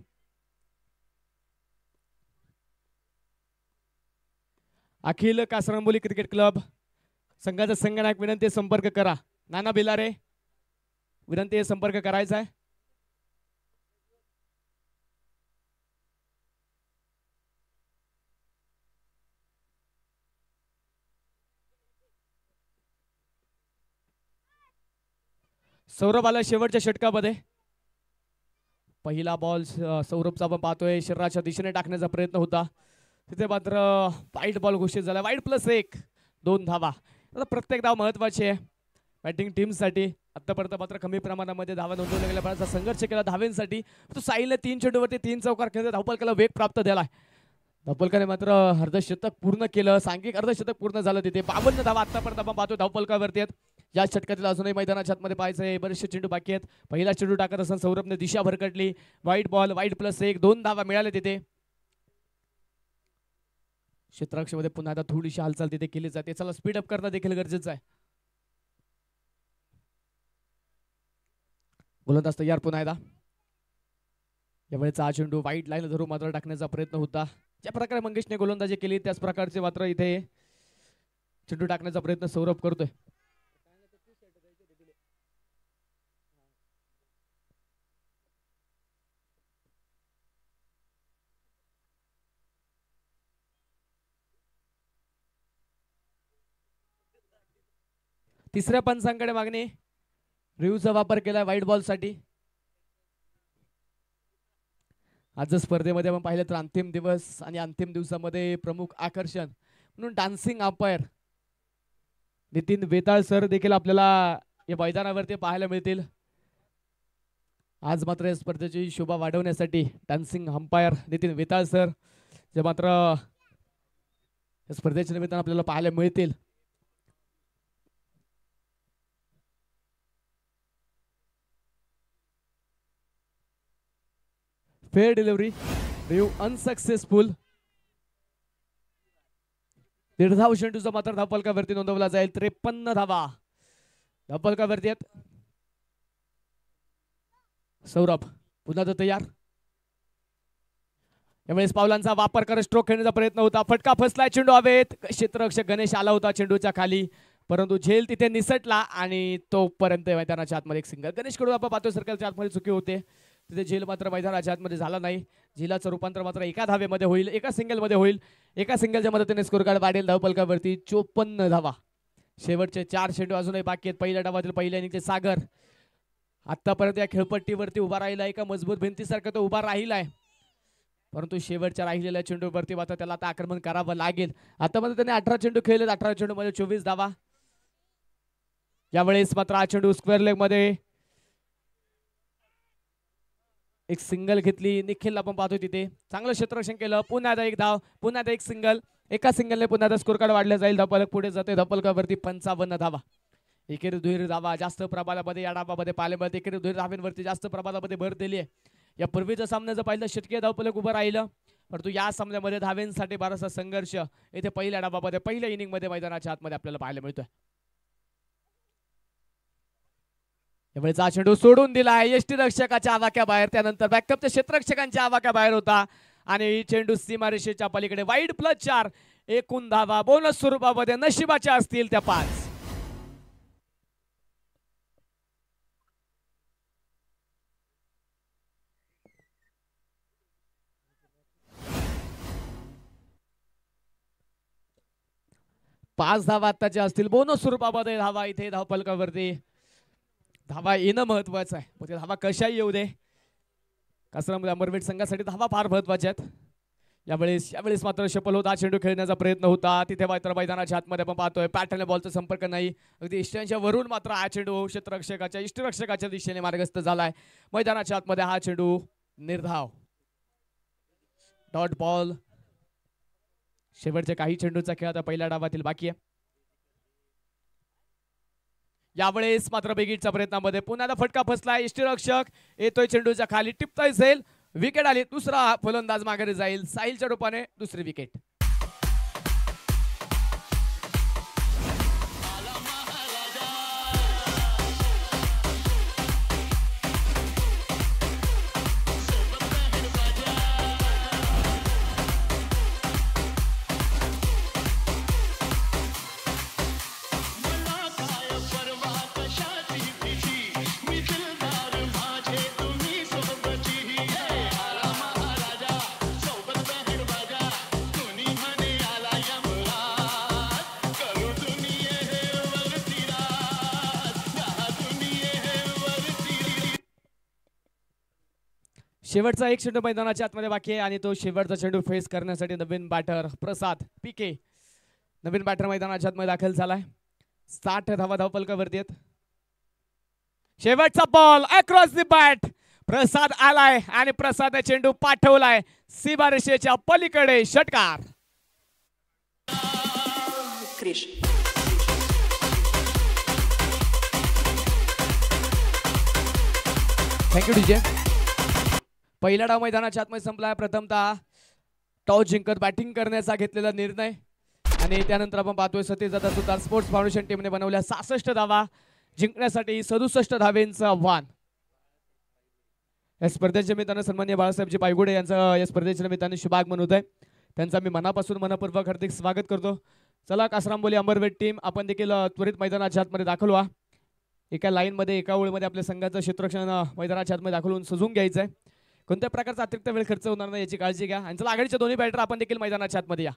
अखिल कासरंबोली क्रिकेट क्लब संघाचा संघनायक विनंती संपर्क करा. नाना बिलारे विनंती संपर्क करायचा आहे. सौरभ आला शेवटच्या षटकामध्ये. पहिला बॉल सौरभचा आपण पाहतोय शरीराच्या दिशेने टाकण्याचा प्रयत्न होता, तिथे मात्र वाईट बॉल घोषित झाला. वाईट +1 2 धावा. आता प्रत्येक धाव महत्वाची आहे बॅटिंग टीमसाठी. आतापर्यंत मात्र कमी प्रमाणामध्ये धावा नोंदवल्या गेल्या, बराचसा संघर्ष केला धावेंसाठी. तो साईलने 3 चेंडूवरती 3 चौकार खेळत धावपलकाला वेग प्राप्त झालाय. धावपलकाने मात्र अर्धशतक पूर्ण केलं, सांघिक अर्धशतक पूर्ण झालं. तिथे 52 धावा आतापर्यंत आपण पाहतोय धावपलकावरती आहेत. या षटकातील अजूनही मैदानाच्या आतमध्ये पाहायचंय, बरेचसे चेंडू बाकी आहेत. पहिला चेंडू टाकत असताना सौरभने दिशा भरकटली. वाईट बॉल, वाईट +1 2 धावा मिळाले. तिथे क्षेत्ररक्षणामध्ये पुन्हा आता थोडीशी हालचाल तिथे केली जाते. चला स्पीडअप करणं देखील गरजेचं आहे. गोलंदाज तयार पुन्हा एकदा. यावेळेचा हा चेंडू वाईट लाईन धरून मात्र टाकण्याचा प्रयत्न होता. ज्या प्रकारे मंगेशने गोलंदाजी केली त्याच प्रकारचे मात्र इथे चेंडू टाकण्याचा प्रयत्न सौरभ करतोय. तिसऱ्या पंचांकडे मागणी. रिव्ह्यूचा वापर केलाय व्हाईट बॉल साठी. आज स्पर्धेमध्ये आपण पाहिलं तर अंतिम दिवस आणि अंतिम दिवसामध्ये प्रमुख आकर्षण म्हणून डान्सिंग अंपायर नितीन वेताळ सर देखील आपल्याला या मैदानावरती पाहायला मिळतील. आज मात्र या स्पर्धेची शोभा वाढवण्यासाठी डान्सिंग अंपायर नितीन वेताळ सर जे मात्र या स्पर्धेच्या निमित्तानं आपल्याला पाहायला मिळतील. Fair delivery, review unsuccessful. 1.5 धाव चेंडूचा मात्र धावपलकावरती नोंदवला जाईल. 53 धावा धावपलकावरती आहेत. सौरभ पुन्हा तो तयार. यावेळेस पावलांचा वापर करत स्ट्रोक खेळण्याचा प्रयत्न होता. फटका फसलाय, चेंडू हवेत. क्षेत्ररक्षक गणेश आला होता चेंडूच्या खाली, परंतु झेल तिथे निसटला आणि तोपर्यंत मैदानाच्या आतमध्ये एक सिंगल. गणेश कडून आपण पाहतो सर्कलच्या आतमध्ये चुकी होते. तिथे झेल मात्र मैदानाच्या आतमध्ये झाला नाही. झेलाचं रूपांतर मात्र एका धावेमध्ये होईल, एका सिंगलमध्ये होईल. एका सिंगलच्या मदतीने स्कोर कार्ड वाढेल. धावपलकावरती 54 धावा. शेवटचे 4 चेंडू अजूनही बाकी आहेत. पहिल्या डावातील पहिल्या इनिंगचे सागर आतापर्यंत या खेळपट्टीवरती उभा राहिला. एका मजबूत भिंतीसारखा तो उभा राहिलाय, परंतु शेवटच्या राहिलेल्या चेंडूवरती मात्र त्याला आता आक्रमण करावं लागेल. आतापर्यंत त्याने 18 चेंडू खेळले. 18 चेंडू मध्ये 24 धावा. यावेळेस मात्र हा चेंडू स्क्वेअर लेग मध्ये एक सिंगल घेतली. निखिल आपण पाहतोय तिथे चांगलं क्षेत्ररक्षण केलं. पुन्हा एकदा एक धाव, पुन्हा एकदा एक सिंगल. एका सिंगलने पुन्हा एकदा स्कोर कार्ड वाढला जाईल. धावपलक पुढे जाते. धावपलकावरती 55 धावा. एकेरी दुहेरी धावा जास्त प्रमाणामध्ये या डावामध्ये पाहायला मिळते. एकेरी दुहेरी धावांवरती जास्त प्रमाणामध्ये भर दिली आहे. या पूर्वीच्या सामन्याचं पाहिलं षटकीय धावपलक उभं राहिलं, परंतु या सामन्यामध्ये धावेंसाठी बराचसा संघर्ष इथे पहिल्या डावामध्ये पहिल्या इनिंग मध्ये मैदानाच्या आतमध्ये आपल्याला पाहायला मिळतोय. यावेळेचा चेंडू सोडून दिला यष्टीरक्षकाच्या आवाक्याबाहेर. त्यानंतर बॅकअपच्या क्षेत्ररक्षकांच्या आवाक्याबाहेर होता आणि चेंडू सीमारेषेच्या पलीकडे. वाईड +4 एकूण धावा बोनस स्वरूपामध्ये नशिबाच्या असतील त्या 5. पाच धावा आताच्या असतील. बोनस स्वरूपामध्ये धावा इथे धावपलकावरती. धावा येणं महत्वाचं आहे, मग ते धावा कशाही येऊ दे. कासरामध्ये अमरवेट संघासाठी धावा फार महत्वाच्या आहेत. यावेळेस मात्र शपल होता, चेंडू खेळण्याचा प्रयत्न होता तिथे मात्र मैदानाच्या आतमध्ये आपण पाहतोय पॅटर्न बॉलचा संपर्क नाही. अगदी इष्टांच्या वरून मात्र हा चेंडू क्षेत्ररक्षकाच्या इष्टरक्षकाच्या दिशेने मार्गस्थ झालाय. मैदानाच्या आतमध्ये हा चेंडू निर्धाव. Dot ball. शेवटच्या काही चेंडूचा खेळ आता पहिल्या डावातील बाकी आहे. यावेळेस मात्र बेगीटच्या प्रयत्नामध्ये पुन्हा फटका फसलाय. इष्टरक्षक येतोय चेंडूच्या खाली, टिपता असेल, विकेट आली. दुसरा फलंदाज माघारी जाईल. साहिलच्या रूपाने दुसरी विकेट. शेवटचा एक चेंडू मैदानाच्या आतमध्ये बाकी आहे आणि तो शेवटचा चेंडू फेस करण्यासाठी नवीन बॅटर प्रसाद पीके नवीन बॅटर मैदानाच्या आतमध्ये दाखल झालाय. 60 धावा धावपलकावरती आहेत. शेवटचा बॉल अक्रॉस द बॅट. प्रसाद आलाय आणि प्रसादने चेंडू पाठवलाय सीमारेषेच्या पलीकडे. षटकार. Thank you DJ. पहिला डाव मैदानाच्या आतमध्ये संपला. प्रथमतः टॉस जिंकत बॅटिंग करण्याचा घेतलेला निर्णय आणि त्यानंतर आपण पाहतोय सतीश दादा सुतार स्पोर्ट्स फाउंडेशन टीमने बनवल्या 66 धावा जिंकण्यासाठी 67 धावेंचं आव्हान. या स्पर्धेच्या निमित्तानं सन्माननीय बाळासाहेबजी पायगुडे यांचं या स्पर्धेच्या निमित्ताने शुभागमन होत आहे. त्यांचा मी मनापासून मनपूर्वक हार्दिक स्वागत करतो. चला कासरांबोली अंबरवेट टीम आपण देखील त्वरित मैदानाच्या आतमध्ये दाखल व्हा. एका लाईनमध्ये एका ओळीमध्ये आपल्या संघाचं क्षेत्ररक्षण मैदानाच्या आतमध्ये दाखल होऊन सजून घ्यायचं आहे. कोणत्या प्रकारचा अतिरिक्त वेळ खर्च होणार नाही याची काळजी घ्या. आणि चला आघाडीच्या दोन्ही बॅटर आपण देखील मैदानाच्या आतमध्ये या.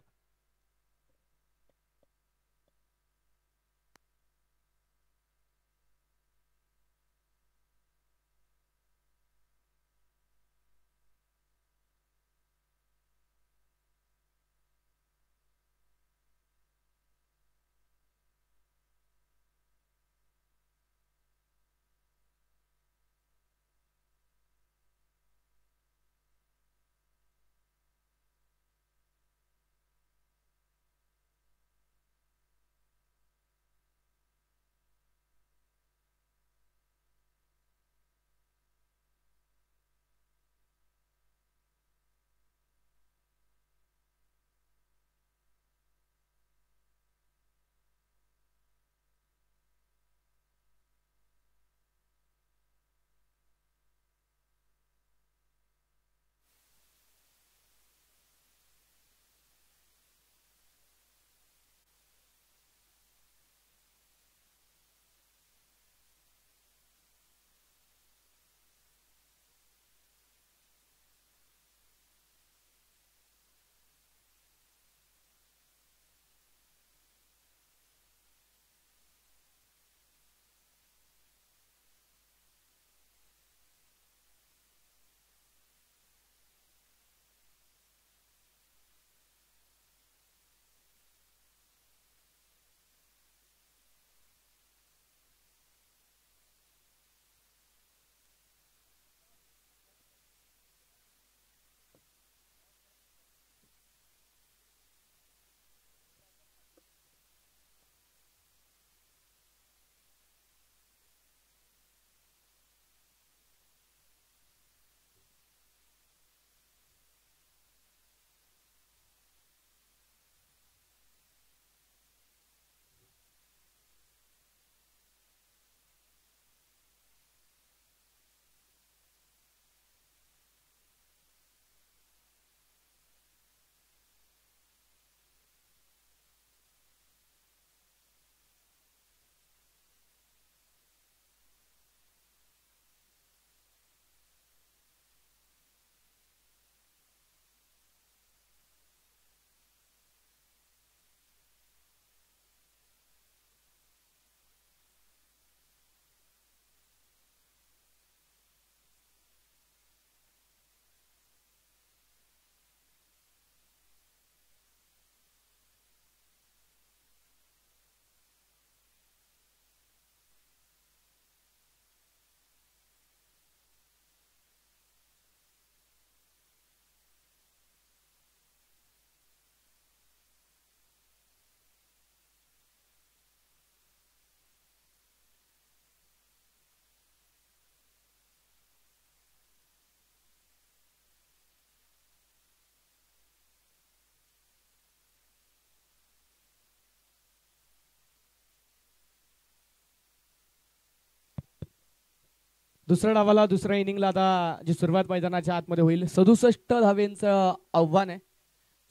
दुसऱ्या डावाला दुसऱ्या इनिंगला आता जी सुरुवात मैदानाच्या आतमध्ये होईल 67 धावेंचं आव्हान आहे,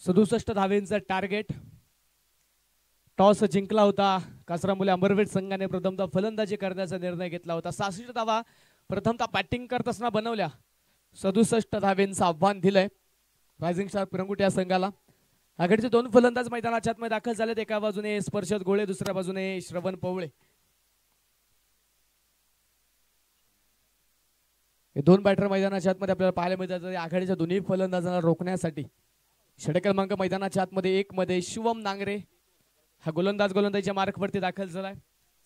67 धावेंचं टार्गेट. टॉस जिंकला होता कासरा मुले अंबरवेट संघाने, प्रथमतः फलंदाजी करण्याचा निर्णय घेतला होता. 66 धावा प्रथमतः बॅटिंग करत असताना बनवल्या, 67 धावेंचं आव्हान दिलंय रायझिंग स्टार पिरंगुट या संघाला. आघाडीचे दोन फलंदाज मैदानाच्या आतमध्ये दाखल झालेत, एका बाजूने स्पर्शत गोळे, दुसऱ्या बाजूने श्रवण पवळे. हे दोन बॅटर मैदानाच्या आतमध्ये आपल्याला पाहायला मिळतात. आघाडीच्या दोन्ही फलंदाजांना रोखण्यासाठी षटक क्रमांक मैदानाच्या आतमध्ये 1 मध्ये शिवम नांगरे हा गोलंदाजीच्या मार्कवरती दाखल झालाय.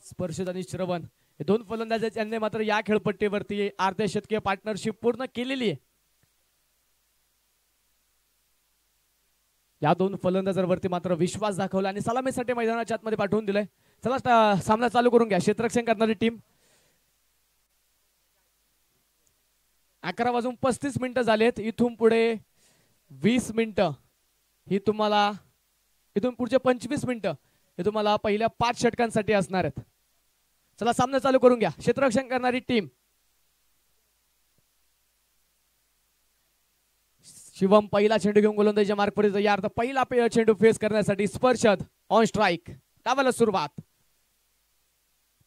स्पर्शत आणि श्रवण हे दोन फलंदाज यांनी मात्र या खेळपट्टीवरती अर्धशतकीय पार्टनरशिप पूर्ण केलेली आहे. या दोन फलंदाजांवरती मात्र विश्वास दाखवला आणि सलामीसाठी मैदानाच्या आतमध्ये पाठवून दिलंय. चला सामना चालू करून घ्या. क्षेत्ररक्षण करणारी टीम. 11:35 झालेत. इथून पुढे 20 मिनिटं ही तुम्हाला, इथून पुढचे 25 मिनिटं हे तुम्हाला पहिल्या 5 षटकांसाठी असणार आहेत. चला सामना चालू करून घ्या. क्षेत्ररक्षण करणारी टीम. शिवम पहिला चेंडू घेऊन गोलंदाजीच्या मार्कवरती तयार. तर पहिला चेंडू फेस करण्यासाठी स्पर्शद ऑन स्ट्राइक. डावाला सुरुवात.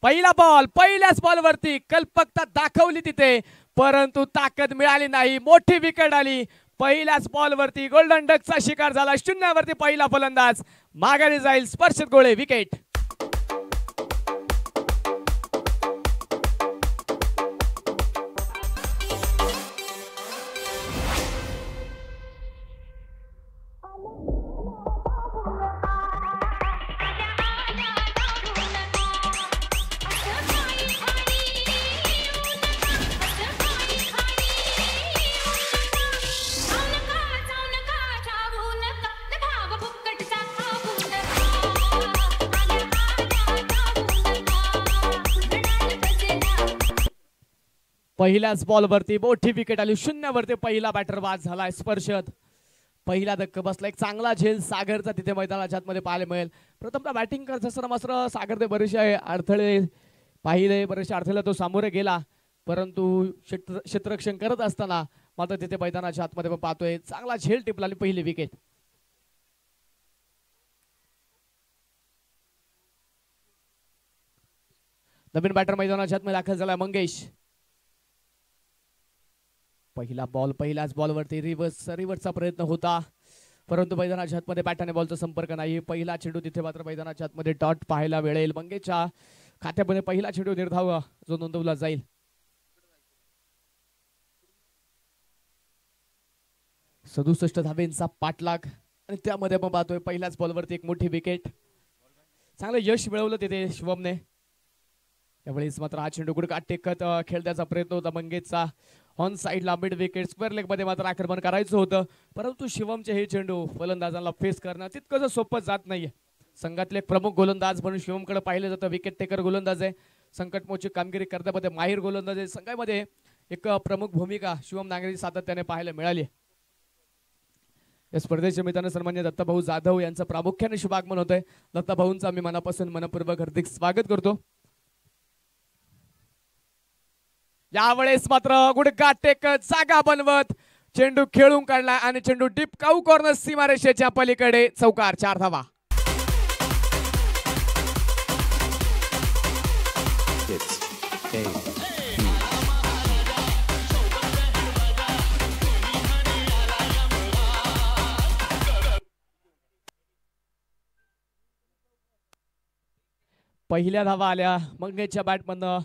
पहिला बॉल, पहिल्याच बॉलवरती कल्पकता दाखवली तिथे, परंतु ताकद मिळाली नाही. मोठी विकेट आली. पहिल्याच बॉलवरती गोल्डन डकचा शिकार झाला. 0 वरती पहिला फलंदाज माघारी जाईल. स्पर्शत गोळे विकेट. पहिल्याच बॉलवरती मोठी विकेट आली. 0 वरती पहिला बॅटर बाद झालाय. स्पर्शत पहिला धक्का बसला. एक चांगला झेल सागरचा तिथे मैदानाच्या आतमध्ये पाहायला मिळेल. प्रथमतः बॅटिंग करत असताना मात्र सागर ते बरेचसे अडथळे पाहिले, बरेचसे अडथळे तो सामोरे गेला, परंतु क्षेत्ररक्षण करत असताना मात्र तिथे मैदानाच्या आतमध्ये पाहतोय चांगला झेल टिपला आणि पहिली विकेट. नवीन बॅटर मैदानाच्या आतमध्ये दाखल झाला मंगेश. पहिला बॉल, पहिल्याच बॉलवरती रिव्हर्सचा प्रयत्न होता, परंतु मैदानाच्या आतमध्ये बॅट आणि बॉलचा संपर्क नाही. पहिला चेंडू तिथे मात्र मैदानाच्या आतमध्ये डॉट पाहायला मिळेल. मंगेशच्या खात्यामध्ये पहिला चेंडू निर्धाव जो नोंदवला जाईल. सदुसष्ट धावेंचा पाठलाग आणि त्यामध्ये आपण पाहतोय पहिल्याच बॉलवरती एक मोठी विकेट. चांगलं यश मिळवलं तिथे शिवमने. त्यावेळेस मात्र हा चेंडू गुडघा टेकत खेळण्याचा प्रयत्न होता मंगेशचा. ऑन साइडला मिड विकेट स्क्वेअर लेग मध्ये मात्र आक्रमण करायचं होतं, परंतु शिवमचे हे चेंडू फलंदाजांना फेस करणं तितकं सोपं जात नाहीये. संघातले प्रमुख गोलंदाज म्हणून शिवमकडे पाहिलं जातं. विकेट टेकर गोलंदाज आहे, संकटमोचक कामगिरी करण्यामध्ये माहिर गोलंदाज आहे. संघामध्ये एक प्रमुख भूमिका शिवम नांगरे सातत्याने पाहायला मिळाली. या स्पर्धेच्या मित्रांनो सन्मान्य दत्ताभाऊ जाधव यांचं प्रामुख्याने शुभागमन होतंय. दत्ताभाऊंचं आम्ही मनापासून मनपूर्वक हार्दिक स्वागत करतो. यावेळेस मात्र गुडघा टेकत जागा बनवत चेंडू खेळून काढला आणि चेंडू डीप काऊ कॉर्नर सीमारेषेच्या पलीकडे चौकार. 4 धावा. पहिल्या धावा आल्या मंगेशच्या बॅटमधनं.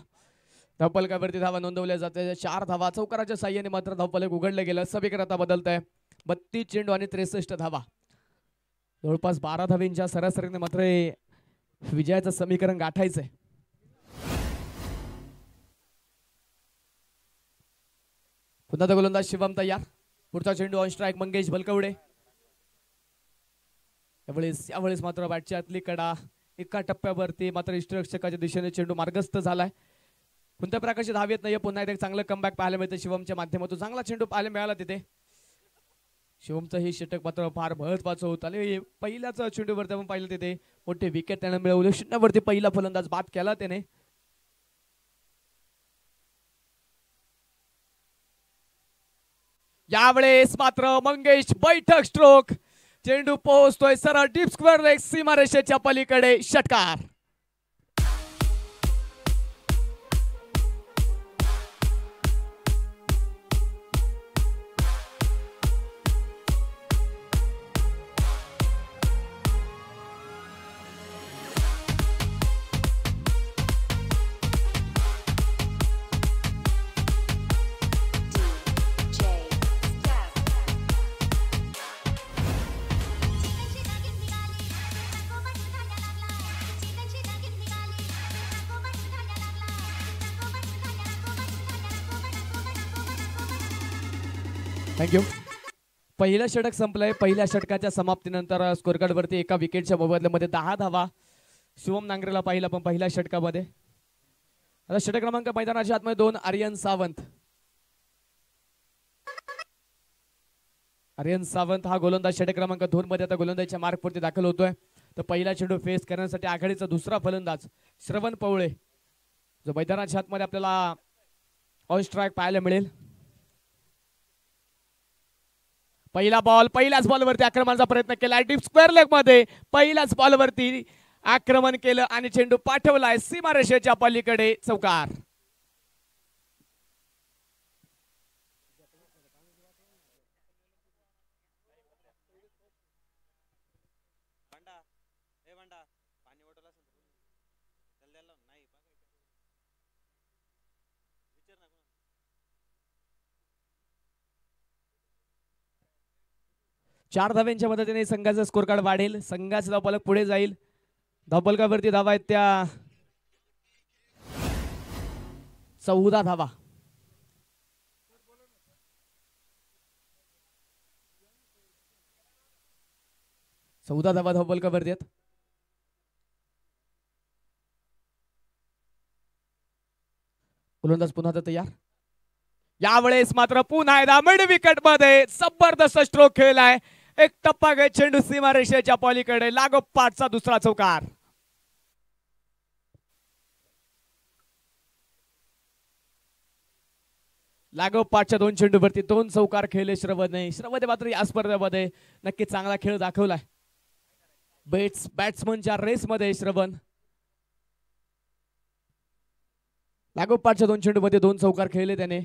धावफलकावरती धावा नोंदवल्या जाते. 4 धावा. चौकाराच्या साह्याने मात्र धावफलक उघडले गेलं. समीकरण आता बदलत आहे. 32 चेंडू आणि 63 धावा. जवळपास 12 धावेंच्या सरासरीने मात्र विजयाचं समीकरण गाठायचंय. पुन्हा गोलंदाज शिवम तयार. पुढचा चेंडू ऑन स्ट्राइक मंगेश बलकवडे. यावेळेस मात्र बॅटच्या आतली कडा एका टप्प्यावरती मात्र इष्टरक्षकाच्या दिशेने चेंडू मार्गस्थ झालाय. कोणत्या प्रकारची धाव येत नाहीये. पुन्हा एकदा चांगलं कमबॅक पाहायला मिळतं शिवमच्या माध्यमातून. चांगला चेंडू पाहायला मिळाला तिथे. शिवमचं हे षटक मात्र फार महत्वाचं होतं आणि पहिल्याच चेंडूवरती आपण पाहिलं तिथे मोठे विकेट त्याने मिळवले. 0 वरती पहिला फलंदाज बाद केला त्याने. यावेळेस मात्र मंगेश बैठक स्ट्रोक, चेंडू पोहोचतोय सरळ डीप स्क्वेअर लेग सीमारेषेच्या पलीकडे, षटकार. थँक्यू. पहिलं षटक संपलंय. पहिल्या षटकाच्या समाप्तीनंतर स्कोर कार्ड वरती एका विकेटच्या मोबदल्यामध्ये 10 धावा शुभम नांगरेला पाहिला पण पहिल्या षटकामध्ये. आता षटक क्रमांक मैदानाच्या आतमध्ये 2 आर्यन सावंत. आर्यन सावंत हा गोलंदाज षटक क्रमांक 2 मध्ये आता गोलंदाजीच्या मार्कवरती दाखल होतोय. तर पहिला चेंडू फेस करण्यासाठी आघाडीचा दुसरा फलंदाज श्रवण पवळे जो मैदानाच्या आतमध्ये आपल्याला ऑन स्ट्राईक पाहायला मिळेल. पहिला बॉल पहिल्याच बॉलवरती आक्रमणाचा प्रयत्न केला डीप स्क्वेअर लेग मध्ये. पहिल्याच बॉलवरती आक्रमण केलं आणि चेंडू पाठवलाय सीमारेषेच्या पलीकडे, चौकार. चार धाव्यांच्या मदतीने संघाचा स्कोर कार्ड वाढेल. संघाचा धावफलक पुढे जाईल. धावफलकावरती धावा आहेत त्या 14 धावा. धावफलकावरती आहेत. गोलंदाज पुन्हा तयार. यावेळेस मात्र पुन्हा एकदा मिड विकेट मध्ये जबरदस्त स्ट्रोक खेळलाय. एक टप्पा घेत चेंडू सीमारेषेच्या पलीकडे, लागोपाठचा दुसरा चौकार. लागोपाठच्या 2 चेंडूवरती 2 चौकार खेळले श्रवणने. श्रवणे मात्र या स्पर्धेमध्ये नक्की चांगला खेळ दाखवलाय. बॅट्समनच्या रेस मध्ये श्रवण लागोपाठच्या 2 चेंडूमध्ये 2 चौकार खेळले त्याने.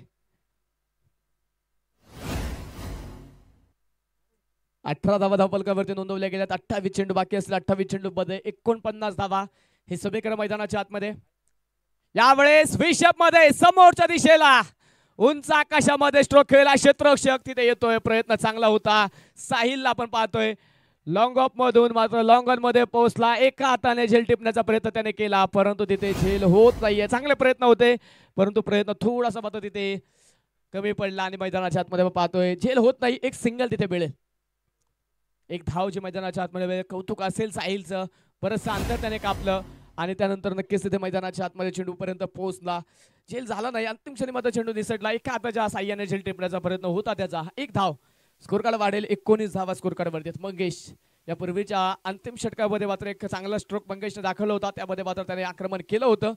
18 धावा धावफलकावरती नोंदवल्या गेल्यात. 28 चेंडू बाकी असले. 28 चेंडू मध्ये 49 धावा हे सगळीकडे मैदानाच्या आतमध्ये. यावेळेस विशप मध्ये समोरच्या दिशेला उंच आकाशामध्ये स्ट्रोक खेळला क्षेत्ररक्षक तिथे येतोय. प्रयत्न चांगला होता. साहिलला आपण पाहतोय लॉंग ऑफ मधून मात्र लॉंग ऑन मध्ये पोहोचला. एका हाताने झेल टिपण्याचा प्रयत्न त्याने केला परंतु तिथे झेल होत नाहीये. चांगले प्रयत्न होते परंतु प्रयत्न थोडासा मात्र तिथे कमी पडला आणि मैदानाच्या आतमध्ये पाहतोय झेल होत नाही. एक सिंगल तिथे मिळेल. एक धाव जी मैदानाच्या आतमध्ये कौतुक असेल साहिलचं. बरंचसं अंतर त्याने कापलं आणि त्यानंतर नक्कीच तिथे मैदानाच्या आतमध्ये चेंडू पर्यंत पोहोचला. झेल झाला नाही. अंतिम क्षणी मात्र चेंडू निसटला. एका हाताच्या साह्याने झेल टिपण्याचा प्रयत्न होता त्याचा. एक धाव. स्कोर कार्ड वाढेल. 19 धावा स्कोर कार्ड वरती. मंगेश या पूर्वीच्या अंतिम षटकामध्ये मात्र एक चांगला स्ट्रोक मंगेशने दाखवला होता. त्यामध्ये मात्र त्याने आक्रमण केलं होतं.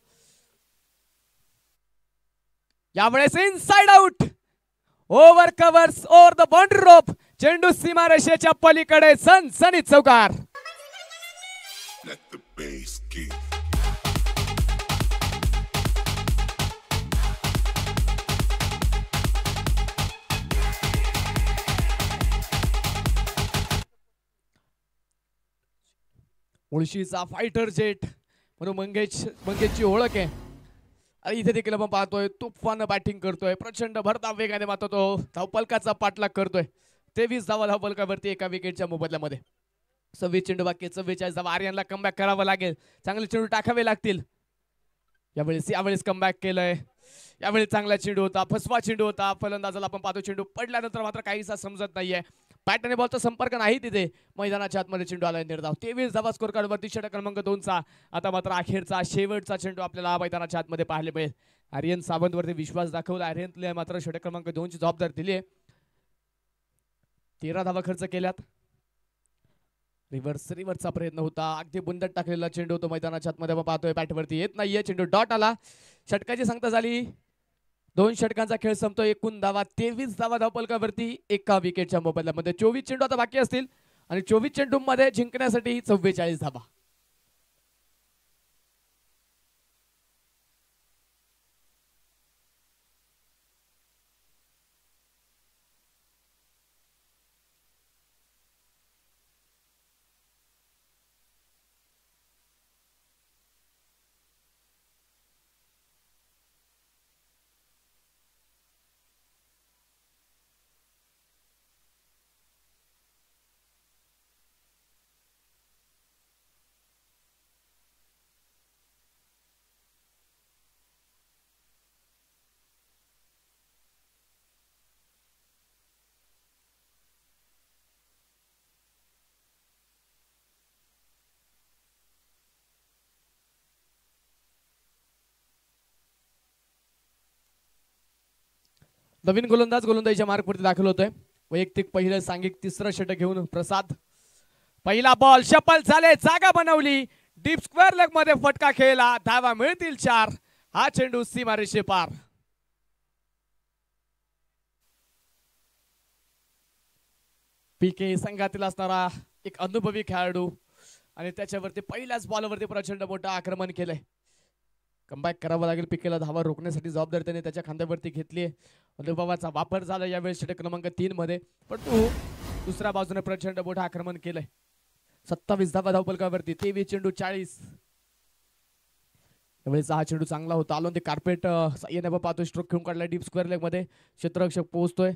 यावेळेस inside out over covers over the boundary rope. चेंडू सीमारेषेच्या पलीकडे, सनसनीत चौकार. Let the bass kick. मुळशीचा फायटर जेट म्हणून मंगेशची ओळख आहे. आणि इथे देखील आपण पाहतोय तुफान बॅटिंग करतोय. प्रचंड भरधाव वेगाने मात्र तो धावफलकाचा पाठलाग करतोय. 23 धावा धावफलकावरती एका विकेटच्या मोबदल्यामध्ये. 26 चेंडू बाकी. 44 धावा. आर्यनला कमबॅक करावं लागेल. चांगले चेंडू टाकावे लागतील. यावेळेस कमबॅक केलंय. यावेळी चांगला चेंडू होता. फसवा चेंडू होता. फलंदाजाला आपण पाहतो चेंडू पडल्यानंतर मात्र काहीसा समजत नाहीये. बॅट आणि बॉलचा संपर्क नाही तिथे. मैदानाच्या आतमध्ये चेंडू आलाय निर्धाव. 23 धावा स्कोर कार्ड वरती. षटक क्रमांक 2 चा आता मात्र अखेरचा शेवटचा चेंडू आपल्याला मैदानाच्या आतमध्ये पाहायला मिळेल. आर्यन सावंत वरती विश्वास दाखवला. आर्यनला मात्र षटक क्रमांक 2 ची जबाबदारी दिली आहे. 13 धावा खर्च केल्यात. रिव्हर्सचा प्रयत्न होता. अगदी बुंदट टाकलेला चेंडू तो मैदानाच्या आतमध्ये आपण पाहतोय. बॅटवरती येत नाहीये. चेंडू डॉट आला. षटकाची सांगता झाली 2 षटकांचा खेळ संपतो. एकूण धावा 23 धावा धावपलकावरती एका विकेटच्या मोबदल्यामध्ये. 24 चेंडू आता बाकी असतील आणि 24 चेंडूंमध्ये जिंकण्यासाठी 44 धावा. नवीन गोलंदाजीच्या मार्कवरती दाखल होतोय. वैयक्तिक पहिलं सांघिक तिसरं षटक घेऊन प्रसाद. पहिला बॉल शपल झाले, जागा बनवली, डीप स्क्वेअर लेग मध्ये फटका खेळला, धावा मिळतील 4. हा चेंडू सीमारेषे पार. पीके संघातील असणारा एक अनुभवी खेळाडू आणि त्याच्यावरती पहिल्याच बॉलवरती प्रचंड मोठं आक्रमण केलंय. कमबॅक करावं लागेल. पीकेला धावा रोखण्यासाठी जबाबदारी त्याने त्याच्या खांद्यावरती घेतली. अनुभवाचा वापर झाला यावेळी षटक क्रमांक 3 मध्ये, पण तो दुसऱ्या बाजूने प्रचंड मोठं आक्रमण केलंय. 27 धावा धावपलकावरती, 23 चेंडू 40. यावेळेचा हा चेंडू चांगला होता. आलो ते कार्पेट साह्याने पाहतोय, स्ट्रोक खेळून काढलाय डीप स्क्वेअर लेग मध्ये. क्षेत्ररक्षक पोहोचतोय.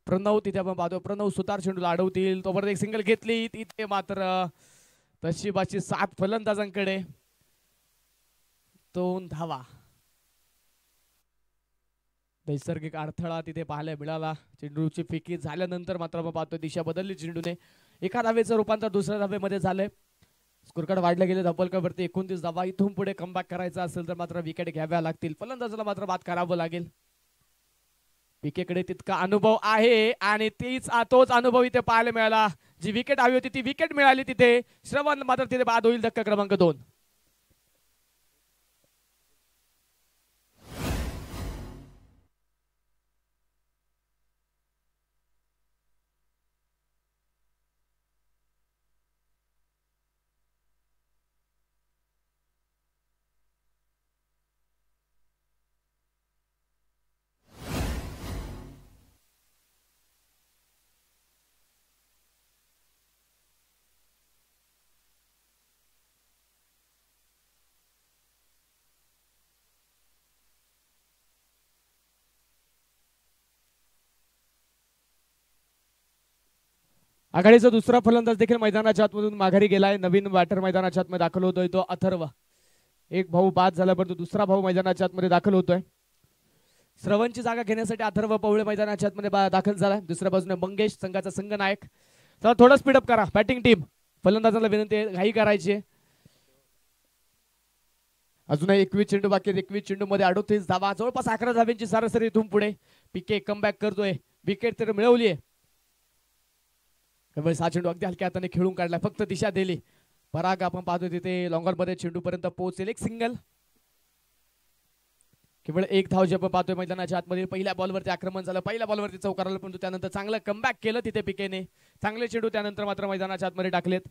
प्रणव तिथे आपण पाहतोय, प्रणव सुतार चेंडूला अडवतील. तोपर्यंत एक सिंगल घेतली, तिथे मात्र नशिबाची 7 फलंदाजांकडे 2 धावा. नैसर्गिक अडथळा तिथे पाहायला मिळाला. चेंडूची फेकी झाल्यानंतर मात्र आपण पाहतोय दिशा बदलली चेंडूने. एका धावेचं रूपांतर दुसऱ्या धावेमध्ये झालंय. स्कोरकार्ड वाढले गेले धावपलकावरती 29 धावा. इथून पुढे कमबॅक करायचा असेल तर मात्र विकेट घ्याव्या लागतील. फलंदाजाला मात्र बाद करावं लागेल. विकेटकडे तितका अनुभव आहे आणि तोच अनुभव इथे पाहायला मिळाला. जी विकेट हवी होती ती विकेट मिळाली तिथे. श्रवण मात्र तिथे बाद होईल. धक्का क्रमांक 2. आघाडीचा दुसरा फलंदाज देखील मैदानाच्या आतमधून माघारी गेलाय. नवीन बॅटर मैदानाच्या आतमध्ये दाखल होतोय तो अथर्व. एक भाऊ बाद झाला, परंतु दुसरा भाऊ मैदानाच्या आतमध्ये दाखल होतोय. श्रवणची जागा घेण्यासाठी अथर्व पवळे मैदानाच्या आतमध्ये दाखल झालाय. दुसऱ्या बाजूने मंगेश संघाचा संघनायक. चला थोडं स्पीडअप करा बॅटिंग टीम. फलंदाजाला विनंती आहे घाई करायची. अजून 21 चेंडू बाकी. 21 चेंडू मध्ये 38 धावा, जवळपास 11 धाव्यांची सरासरी इथून पुढे. पीके कमबॅक करतोय. विकेट तर मिळवली आहे. केवळ 6 चेंडू अगदी हलक्या हाताने खेळून काढला, फक्त दिशा दिली. पराग आपण पाहतोय तिथे लॉंगर मध्ये चेंडू पर्यंत पोहोचेल. एक सिंगल. केवळ एक धाव जे आपण पाहतोय मैदानाच्या आतमध्ये. पहिल्या बॉलवरती आक्रमण झालं, पहिल्या बॉलवरती चौकार, परंतु त्यानंतर चांगलं कमबॅक केलं तिथे पीकेने. चांगले चेंडू त्यानंतर मात्र मैदानाच्या आतमध्ये टाकलेत.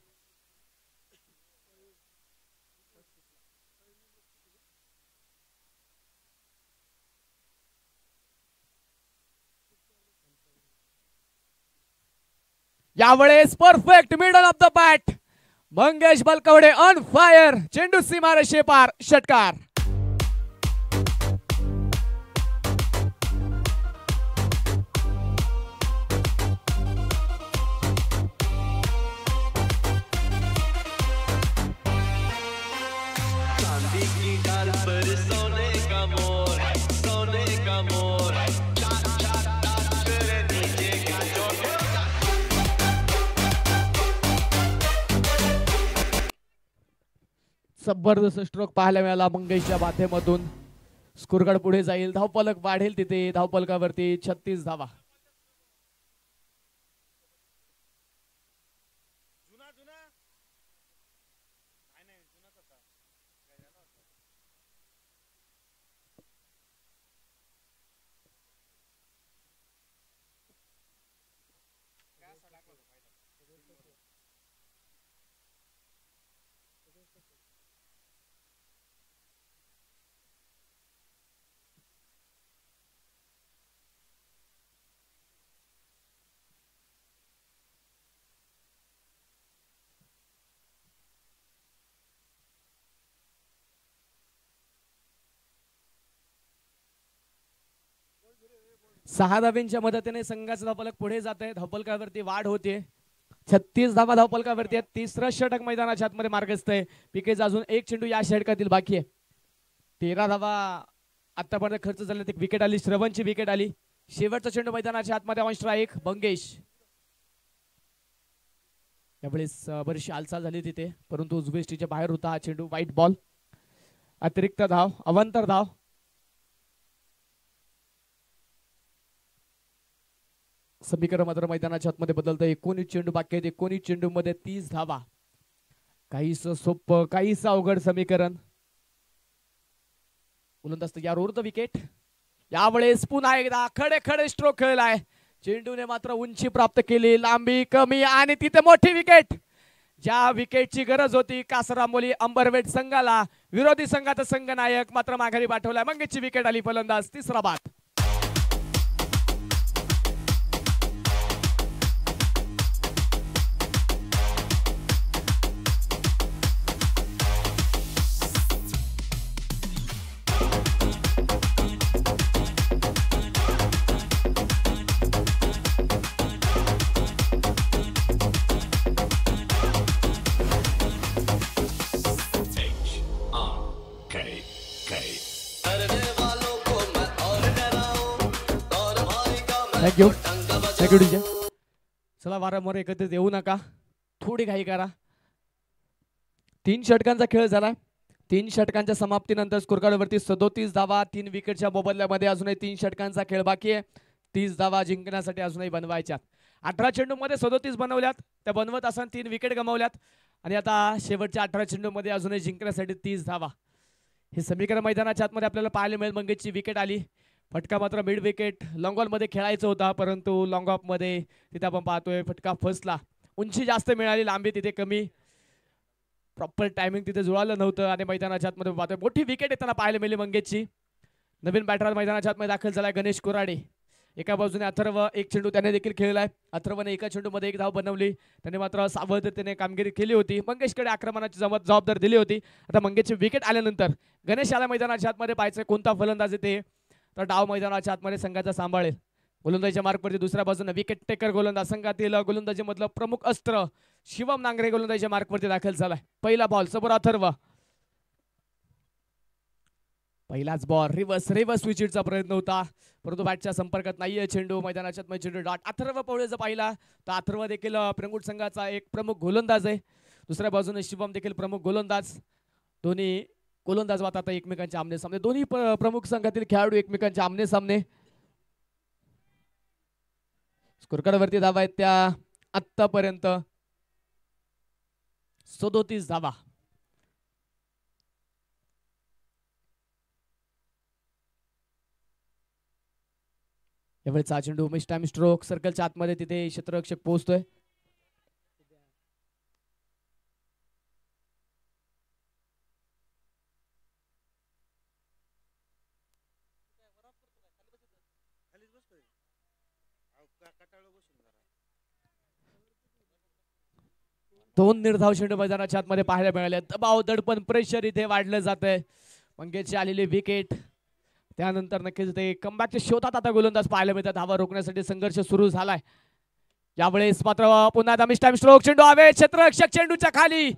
यावेळेस perfect middle of the bat. Mangesh Balkawade on fire. चेंडू सीमारेषे पार. षटकार. चांदी की डाल पर सोने का मोर, सोने का मोर, चाक चाक चाक करे नीचे का चोट. जबरदस्त स्ट्रोक पाहायला मिळाला मंगेशच्या माध्यमातून. स्कोरकार्ड पुढे जाईल. धावपलक वाढेल तिथे. धावपलकावरती 36 धावा. 6 धावांच्या मदतीने संघाचा धावफलक पुढे जात आहे. धावफलकावरती वाढ होते. 36 धावा धावफलकावरती आहेत. तिसरं षटक मैदानाच्या आतमध्ये मार्गस्थ आहे. पीकेचा अजून एक चेंडू या षटकातील बाकी आहे. 13 धावा आतापर्यंत खर्च झाले. एक विकेट आली, श्रवणची विकेट आली. शेवटचा चेंडू मैदानाच्या आतमध्ये ऑन स्ट्राईक मंगेश. यावेळेस बरीचशी हालचाल झाली तिथे, परंतु उजवेष्टीच्या बाहेर होता हा चेंडू. वाईट बॉल, अतिरिक्त धाव, अवांतर धाव. समीकरण मात्र मैदानाच्या आतमध्ये बदलतं. 19 चेंडू बाकी आहेत. 19 चेंडू मध्ये 30 धावा. काहीच सोपं, काहीच अवघड समीकरण. गोलंदाज तयार, द विकेट. यावेळेस पुन्हा एकदा खडे खडे स्ट्रोक खेळलाय. चेंडूने मात्र उंची प्राप्त केली, लांबी कमी आणि तिथे मोठी विकेट. ज्या विकेटची गरज होती कासरामोली अंबरवेट संघाला, विरोधी संघाचा संघनायक मात्र माघारी पाठवलाय. मंगेशची विकेट आली. फलंदाज तिसरा बाद. Thank you thank you DJ. चला वारंवार एकत्रित येऊ नका, थोडी घाई करा. 3 षटकांचा खेळ झाला. 3 षटकांच्या समाप्तीनंतर स्कोरकार्डवरती 37 धावा. 3 विकेटच्या मोबदल्यामध्ये अजूनही 3 षटकांचा खेळ बाकी आहे. 30 धावा जिंकण्यासाठी अजूनही बनवायच्यात. 18 चेंडूमध्ये 37 बनवल्यात. त्या बनवत असताना 3 विकेट गमावल्यात आणि आता शेवटच्या 18 चेंडूमध्ये अजूनही जिंकण्यासाठी 30 धावा. हे समीकरण मैदानाच्या आतमध्ये आपल्याला पाहायला मिळेल. मंगेशची विकेट आली. फटका मात्र मिड विकेट लॉंग ऑन मध्ये खेळायचा होता, परंतु लॉंग ऑफ मध्ये तिथे आपण पाहतोय फटका फसला. उंची जास्त मिळाली, लांबी तिथे कमी. प्रॉपर टायमिंग तिथे जुळालं नव्हतं आणि मैदानाच्या आतमध्ये पाहतोय मोठी विकेट येताना पाहायला मिळाली मंगेशची. नवीन बॅटर मैदानाच्या आतमध्ये दाखल झालाय गणेश कोराडे. एका बाजूने अथर्व, एक चेंडू त्याने देखील खेळलाय. अथर्वने एका चेंडूमध्ये 1 धाव बनवली. त्याने मात्र सावधतेने कामगिरी केली होती. मंगेशकडे आक्रमणाची जबाबदारी दिली होती. आता मंगेशची विकेट आल्यानंतर गणेश आला मैदानाच्या आतमध्ये. पाहायचं कोणता फलंदाज येते, तर डाव मैदानाच्या आतमध्ये संघाचा सांभाळेल. गोलंदाजीच्या मार्कवरती दुसऱ्या बाजूने विकेट टेकर गोलंदाज, संघातील गोलंदाजी मधलं प्रमुख अस्त्र शिवम नांगरे गोलंदाजीच्या मार्कवरती दाखल झालाय. पहिला बॉल समोर अथर्व. पहिलाच बॉल रिव्हर्स विकेटचा प्रयत्न होता, परंतु बॅटच्या संपर्कात नाहीये चेंडू. मैदानाच्या आतमध्ये चेंडू डॉट. अथर्व पवळे जर पाहिला तर अथर्व देखील प्रमुख संघाचा एक प्रमुख गोलंदाज आहे. दुसऱ्या बाजूने शिवम देखील प्रमुख गोलंदाज. दोन्ही गोलंदाज आता एकमेकांच्या आमने सामने. दोन्ही प्रमुख संघातील खेळाडू एकमेकांच्या आमने सामने. स्कोरकार्डवरती धावा आहेत त्या आतापर्यंत 37 धावा. यावेळेचा चेंडू मिस टाइम स्ट्रोक. सर्कलच्या आतमध्ये तिथे क्षेत्ररक्षक पोहोचतोय. दोन निर्धाव चेंडू मैदानाच्या आतमध्ये पाहायला मिळाले. दबाव, दडपण, प्रेशर इथे वाढलं जात आहे. मंगेशची आलेली विकेट, त्यानंतर नक्कीच ते कमबॅकच्या शोधात आता गोलंदाज पाहायला मिळतात. धावा रोखण्यासाठी संघर्ष सुरू झालाय. यावेळेस मात्र पुन्हा मिस टाइम स्ट्रोक. चेंडू हवे, क्षेत्ररक्षक चेंडूच्या खाली.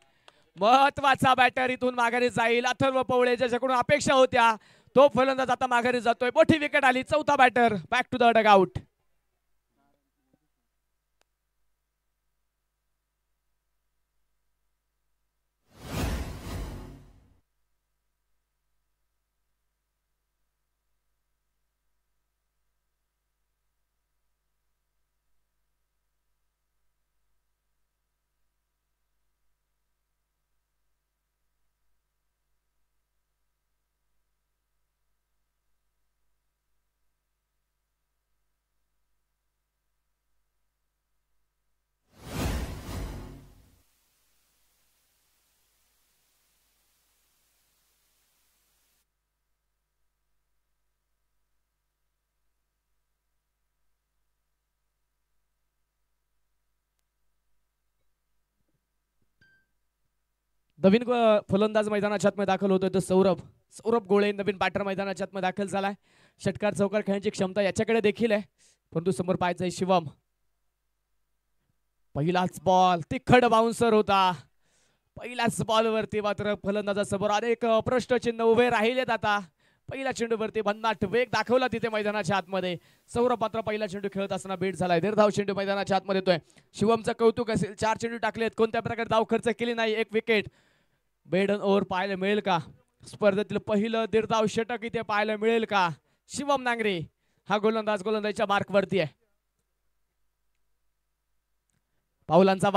महत्वाचा बॅटर इथून माघारी जाईल. अथर्व पवळे, ज्याच्याकडून अपेक्षा होत्या तो फलंदाज आता माघारी जातोय. मोठी विकेट आली. चौथा batter back to the dugout. नवीन फलंदाज मैदानाच्या आतमध्ये दाखल होतोय तो सौरभ गोळे नवीन बॅटर मैदानाच्या आतमध्ये दाखल झालाय. षटकार चौकार खेळण्याची क्षमता याच्याकडे देखील आहे, परंतु समोर पाहायचंय शिवम. पहिलाच बॉल तिखट बाउन्सर होता. पहिल्याच बॉलवरती मात्र फलंदाजासमोर अनेक प्रश्नचिन्ह उभे राहिलेत. आता पहिल्या चेंडूवरती भन्नाट वेग दाखवला तिथे मैदानाच्या आतमध्ये. सौरभ मात्र पहिला चेंडू खेळत असताना बेट झालाय. निर्धाव चेंडू मैदानाच्या आतमध्ये येतोय. शिवमचं कौतुक असेल, 4 चेंडू टाकलेत, कोणत्या प्रकारे धाव खर्च केली नाही, 1 विकेट. बेडन ओव्हर पाहायला मिळेल का? स्पर्धेतील पहिलं निर्धाव षटक इथे पाहायला मिळेल का? शिवम नांगरे हा गोलंदाजच्या मार्कवरती आहे. पावलांचा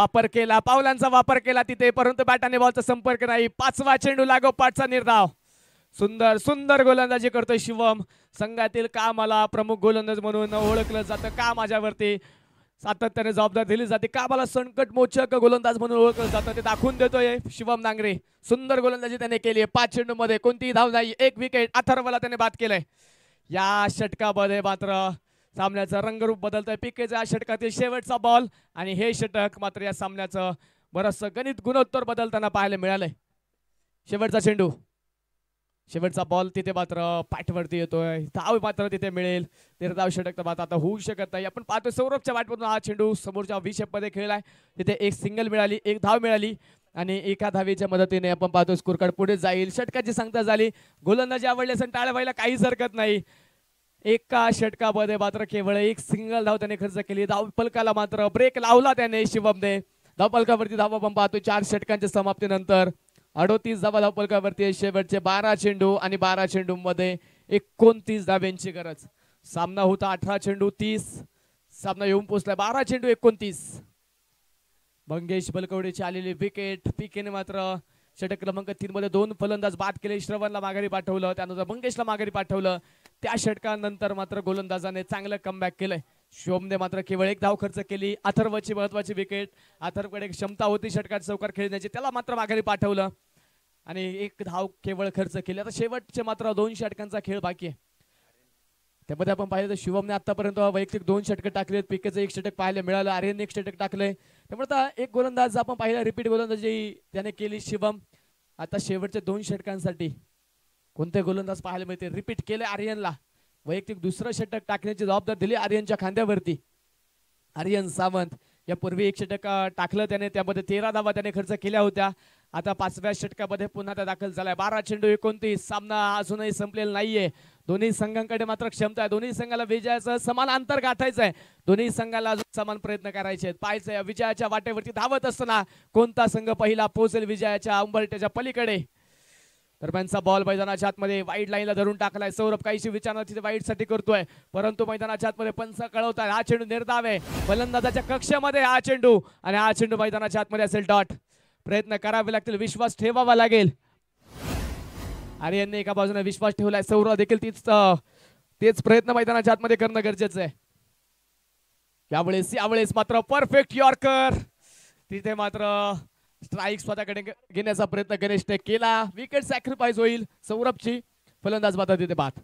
वापर केला तिथे, परंतु बॅटाने बॉलचा संपर्क नाही. 5वा चेंडू लागोपाठचा निर्धाव. सुंदर गोलंदाजी करतोय शिवम. संघातील कामाला प्रमुख गोलंदाज म्हणून ओळखलं जातं का? माझ्यावरती सातत्याने जबाबदारी दिली जाते का? मला संकटमोचक गोलंदाज म्हणून ओळखलं जातं, ते दाखवून देतोय शिवम नांगरे. सुंदर गोलंदाजी त्याने केली आहे. 5 चेंडू मध्ये कोणतीही धाव नाही, 1 विकेट. अथर्वला त्याने बाद केलंय. या षटकामध्ये मात्र सामन्याचं रंगरूप बदलतंय. पीकेचा षटकातील शेवटचा बॉल आणि हे षटक मात्र या सामन्याचं बरंचसं गणित गुणोत्तर बदलताना पाहायला मिळालंय. शेवटचा बॉल तिथे मात्र पॅटवरती येतोय. धाव मात्र तिथे मिळेल. निर्धाव षटक तर मात्र आता होऊ शकत नाही. आपण पाहतोय सौरभच्या बॅटमधून हा चेंडू समोरच्या मध्ये खेळलाय. तिथे 1 सिंगल मिळाली, 1 धाव मिळाली आणि एका धावेच्या मदतीने आपण पाहतोय स्कोर कार्ड पुढे जाईल. षटकाची सांगता झाली. गोलंदाजी आवडली असेल टाळ्या व्हायला काहीच हरकत नाही. एका षटकामध्ये मात्र केवळ 1 सिंगल धाव त्याने खर्च केली. धाव फलकाला मात्र ब्रेक लावला त्याने शिवमने. धाव फलकावरती धाव आपण पाहतोय 4 षटकांच्या समाप्तीनंतर 38 धावा धाव फलकावरती. शेवटचे 12 चेंडू आणि 12 चेंडू मध्ये 29 धाव्यांची गरज. सामना होता 18 चेंडू 30. सामना येऊन पोहोचलाय 12 चेंडू 29. मंगेश बलकवडेची आलेली विकेट. पीकेने मात्र षटक क्रमांक 3 मध्ये 2 फलंदाज बाद केले. श्रवणला माघारी पाठवलं, त्यानंतर मंगेशला माघारी पाठवलं. त्या षटकानंतर मात्र गोलंदाजाने चांगलं कमबॅक केलंय. शिवमने मात्र केवळ 1 धाव खर्च केली. अथर्वची महत्वाची विकेट. अथर्वकडे क्षमता होती षटकात चौकार खेळण्याची, त्याला मात्र माघारी पाठवलं आणि 1 धाव केवळ खर्च केली. आता शेवटचे मात्र 2 षटकांचा खेळ बाकी आहे. त्यामध्ये आपण पाहिलं तर शिवमने आतापर्यंत वैयक्तिक 2 षटक टाकलेत. पीकेचं 1 षटक पाहायला मिळालं. आर्यनने 1 षटक टाकलंय. त्यामुळे आता 1 गोलंदाज आपण पाहिला, रिपीट गोलंदाजी त्याने केली शिवम. आता शेवटच्या 2 षटकांसाठी कोणते गोलंदाज पाहायला मिळते? रिपीट केले आर्यनला. वैयक्तिक 2रं षटक टाकण्याची जबाबदारी दिली आर्यनच्या खांद्यावरती. आर्यन सावंत यापूर्वी 1 षटक टाकलं त्याने, त्यामध्ये 13 धावा त्याने खर्च केल्या होत्या. आता 5व्या षटकामध्ये पुन्हा त्या दाखल झालाय. 12 चेंडू 29. सामना अजूनही संपलेला नाहीये. दोन्ही संघांकडे मात्र क्षमता आहे. दोन्ही संघाला विजयाचं समान अंतर गाठायचं आहे. दोन्ही संघाला अजून समान प्रयत्न करायचे आहेत. पाहायचंय विजयाच्या वाटेवरती धावत असताना कोणता संघ पहिला पोहोचेल विजयाच्या उंबरठ्याच्या पलीकडे. दरम्यानचा बॉल मैदानाच्या आतमध्ये वाईड लाईनला धरून टाकलाय. सौरभ काहीशी विचारणा तिथे वाईड साठी करतोय, परंतु मैदानाच्या आतमध्ये पंच कळवताय हा चेंडू निर्धाव आहे. फलंदाजाच्या कक्षामध्ये हा चेंडू आणि हा चेंडू मैदानाच्या आतमध्ये असेल डॉट. प्रयत्न करावे लागतील, विश्वास ठेवावा लागेल. आर्यनने एका बाजूने विश्वास ठेवलाय. सौरभ देखील तेच प्रयत्न मैदानाच्या आतमध्ये करणं गरजेचं आहे. यावेळेस मात्र परफेक्ट यॉर्कर. तिथे मात्र स्ट्राईक स्वतःकडे घेण्याचा प्रयत्न गणेशने केला. विकेट सॅक्रिफाईस होईल सौरभची. फलंदाज मात्र तिथे बाद.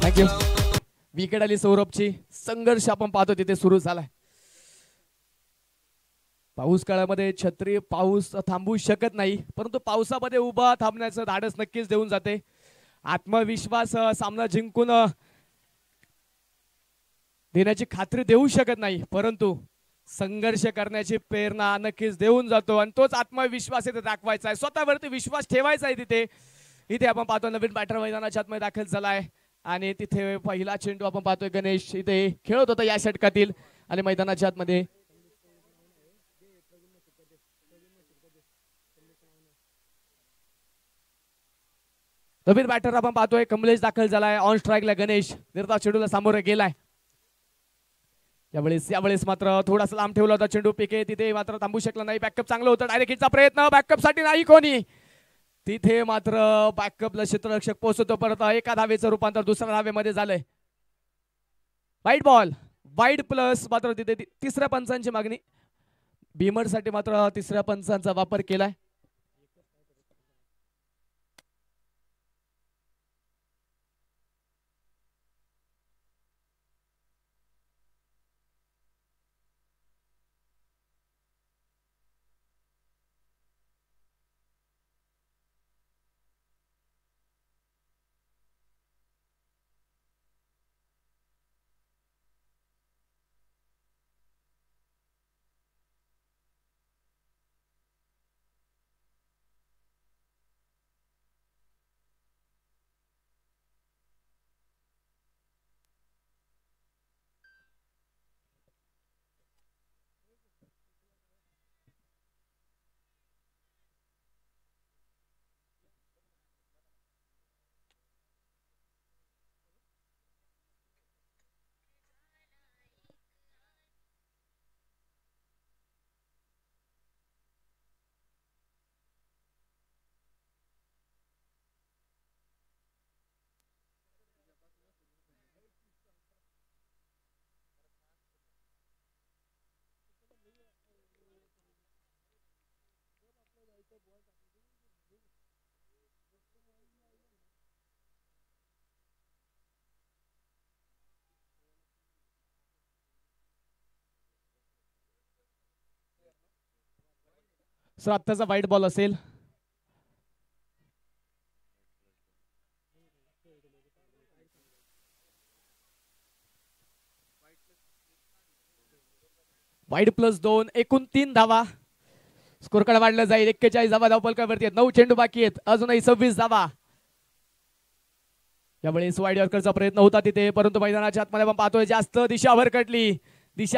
थँक्यू. विकेट आली सौरभची. संघर्ष आपण पाहतो तिथे सुरू झालाय. पाऊस काळामध्ये छत्री पाऊस थांबवू शकत नाही, परंतु पावसामध्ये उभा थांबण्याचं धाडस नक्कीच देऊन जाते. आत्मविश्वास सामना जिंकून देण्याची खात्री देऊ शकत नाही, परंतु संघर्ष करण्याची प्रेरणा नक्कीच देऊन जातो आणि तोच आत्मविश्वास इथे दाखवायचा आहे. स्वतःवरती विश्वास ठेवायचा आहे. इथे आपण पाहतो नवीन बॅटर मैदानाच्या आतमध्ये दाखल झालाय आणि तिथे पहिला चेंडू आपण पाहतोय गणेश इथे खेळत होता या षटकातील आणि मैदानाच्या आतमध्ये नवीन बॅटर आपण पाहतोय कमलेश दाखल झालाय. ऑन स्ट्राईकला गणेश निर्धाव चेंडूला सामोरे गेलाय. यावेळेस मात्र थोडासा लांब ठेवला होता चेंडू. पीके तिथे मात्र थांबू शकला नाही. बॅकअप चांगलं होतं. डायरेक्ट हिटचा प्रयत्न. बॅकअप साठी नाही कोणी. तिथे मात्र बॅकअपला क्षेत्ररक्षक पोहोचतो. परत एका धावेचं रूपांतर दुसऱ्या धावेमध्ये झालंय. वाईट बॉल, वाईट प्लस मात्र तिथे तिसऱ्या पंचांची मागणी. भीमरसाठी मात्र तिसऱ्या पंचांचा वापर केलाय. सर आत्ताचा वाईट बॉल असेल. वाईट +2 एकूण 3 धावा. स्कोर कार्ड वाढलं जाईल. 41 धावा धावपलकावरती आहेत. 9 चेंडू बाकी आहेत. अजूनही 26 धावा. यावेळेस वाईड यॉर्करचा प्रयत्न होता तिथे, परंतु मैदानाच्या आतमध्ये आपण पाहतोय जास्त दिशा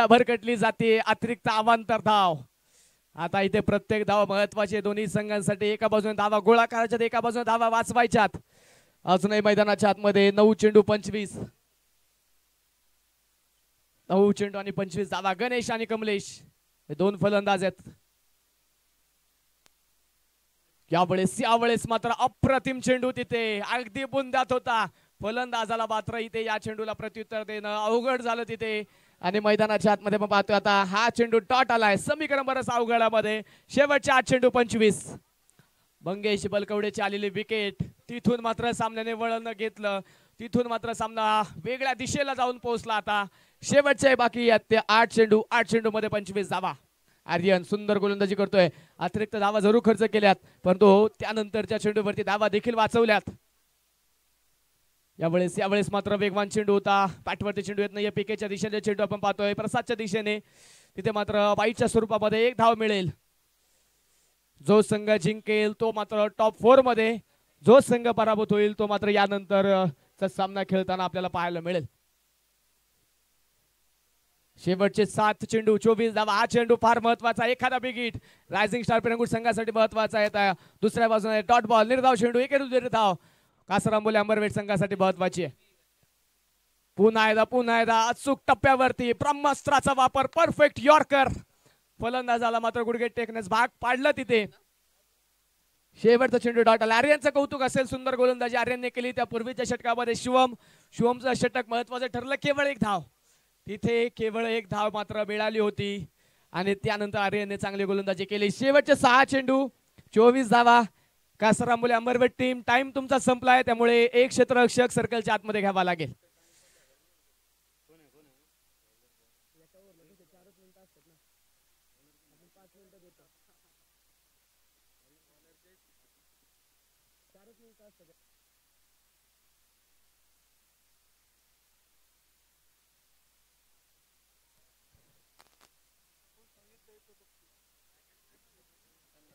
भरकटली जाते. अतिरिक्त अवांतर धाव. आता इथे प्रत्येक धाव महत्वाची. दोन्ही संघांसाठी एका बाजूने धावा गोळा करायच्यात, एका बाजूने धावा वाचवायच्यात. अजूनही मैदानाच्या आतमध्ये 9 चेंडू 25. 9 चेंडू आणि 25 धावा. गणेश आणि कमलेश हे दोन फलंदाज आहेत. यावेळेस मात्र अप्रतिम चेंडू तिथे अगदी बुंद्यात होता. फलंदाजाला मात्र इथे या चेंडूला प्रत्युत्तर देणं अवघड झालं तिथे. आणि मैदानाच्या आतमध्ये पण पाहतोय आता हा चेंडू डॉट आलाय. समीकरण बरंच अवघडामध्ये. शेवटचे 8 चेंडू 25. मंगेश बलकवडेची आलेली विकेट. तिथून मात्र सामन्याने वळण घेतलं. तिथून मात्र सामना वेगळ्या दिशेला जाऊन पोहोचला. आता शेवटचे बाकी ते 8 चेंडू मध्ये 25 धावा. आर्यन सुंदर गोलंदाजी करतोय. अतिरिक्त धावा जरूर खर्च केल्यात, परंतु त्यानंतरच्या चेंडूवरती धावा देखील वाचवल्यात. यावेळेस मात्र वेगवान चेंडू होता. पॅटवरती चेंडू येत नाहीये. पीकेच्या दिशेने चेंडू आपण पाहतोय. प्रसादच्या दिशेने तिथे मात्र वाईटच्या स्वरूपामध्ये 1 धाव मिळेल. जो संघ जिंकेल तो मात्र टॉप 4 मध्ये. जो संघ पराभूत होईल तो मात्र यानंतरचा सामना खेळताना आपल्याला पाहायला मिळेल. शेवटचे 7 चेंडू 24 धावा. हा चेंडू फार महत्वाचा. एखादा big hit rising star Pirangut संघासाठी महत्वाचा आहे. दुसऱ्या बाजूने डॉट बॉल निर्धाव चेंडू 1 धाव कासरांबोली अंबरवेट संघासाठी महत्वाची आहे. पुन्हा एकदा अचूक टप्प्यावरती ब्रह्मास्त्राचा वापर. Perfect yorker. फलंदाजाला मात्र गुडघे टेकण्यास भाग पाडलं तिथे. शेवटचा चेंडू डॉट आला. आर्यनचं कौतुक असेल. सुंदर गोलंदाजी आर्यनने केली. त्या पूर्वीच्या षटकामध्ये शिवमचं षटक महत्वाचं ठरलं. केवळ 1 धाव तिथे. केवळ 1 धाव मात्र मिळाली होती आणि त्यानंतर आर्यनने चांगली गोलंदाजी केली. शेवटचे 6 चेंडू 24 धावा. कासरांबोली अंबरवेट टीम टाइम तुमचा संपलाय, त्यामुळे एक क्षेत्ररक्षक सर्कलच्या आतमध्ये घ्यावा लागेल.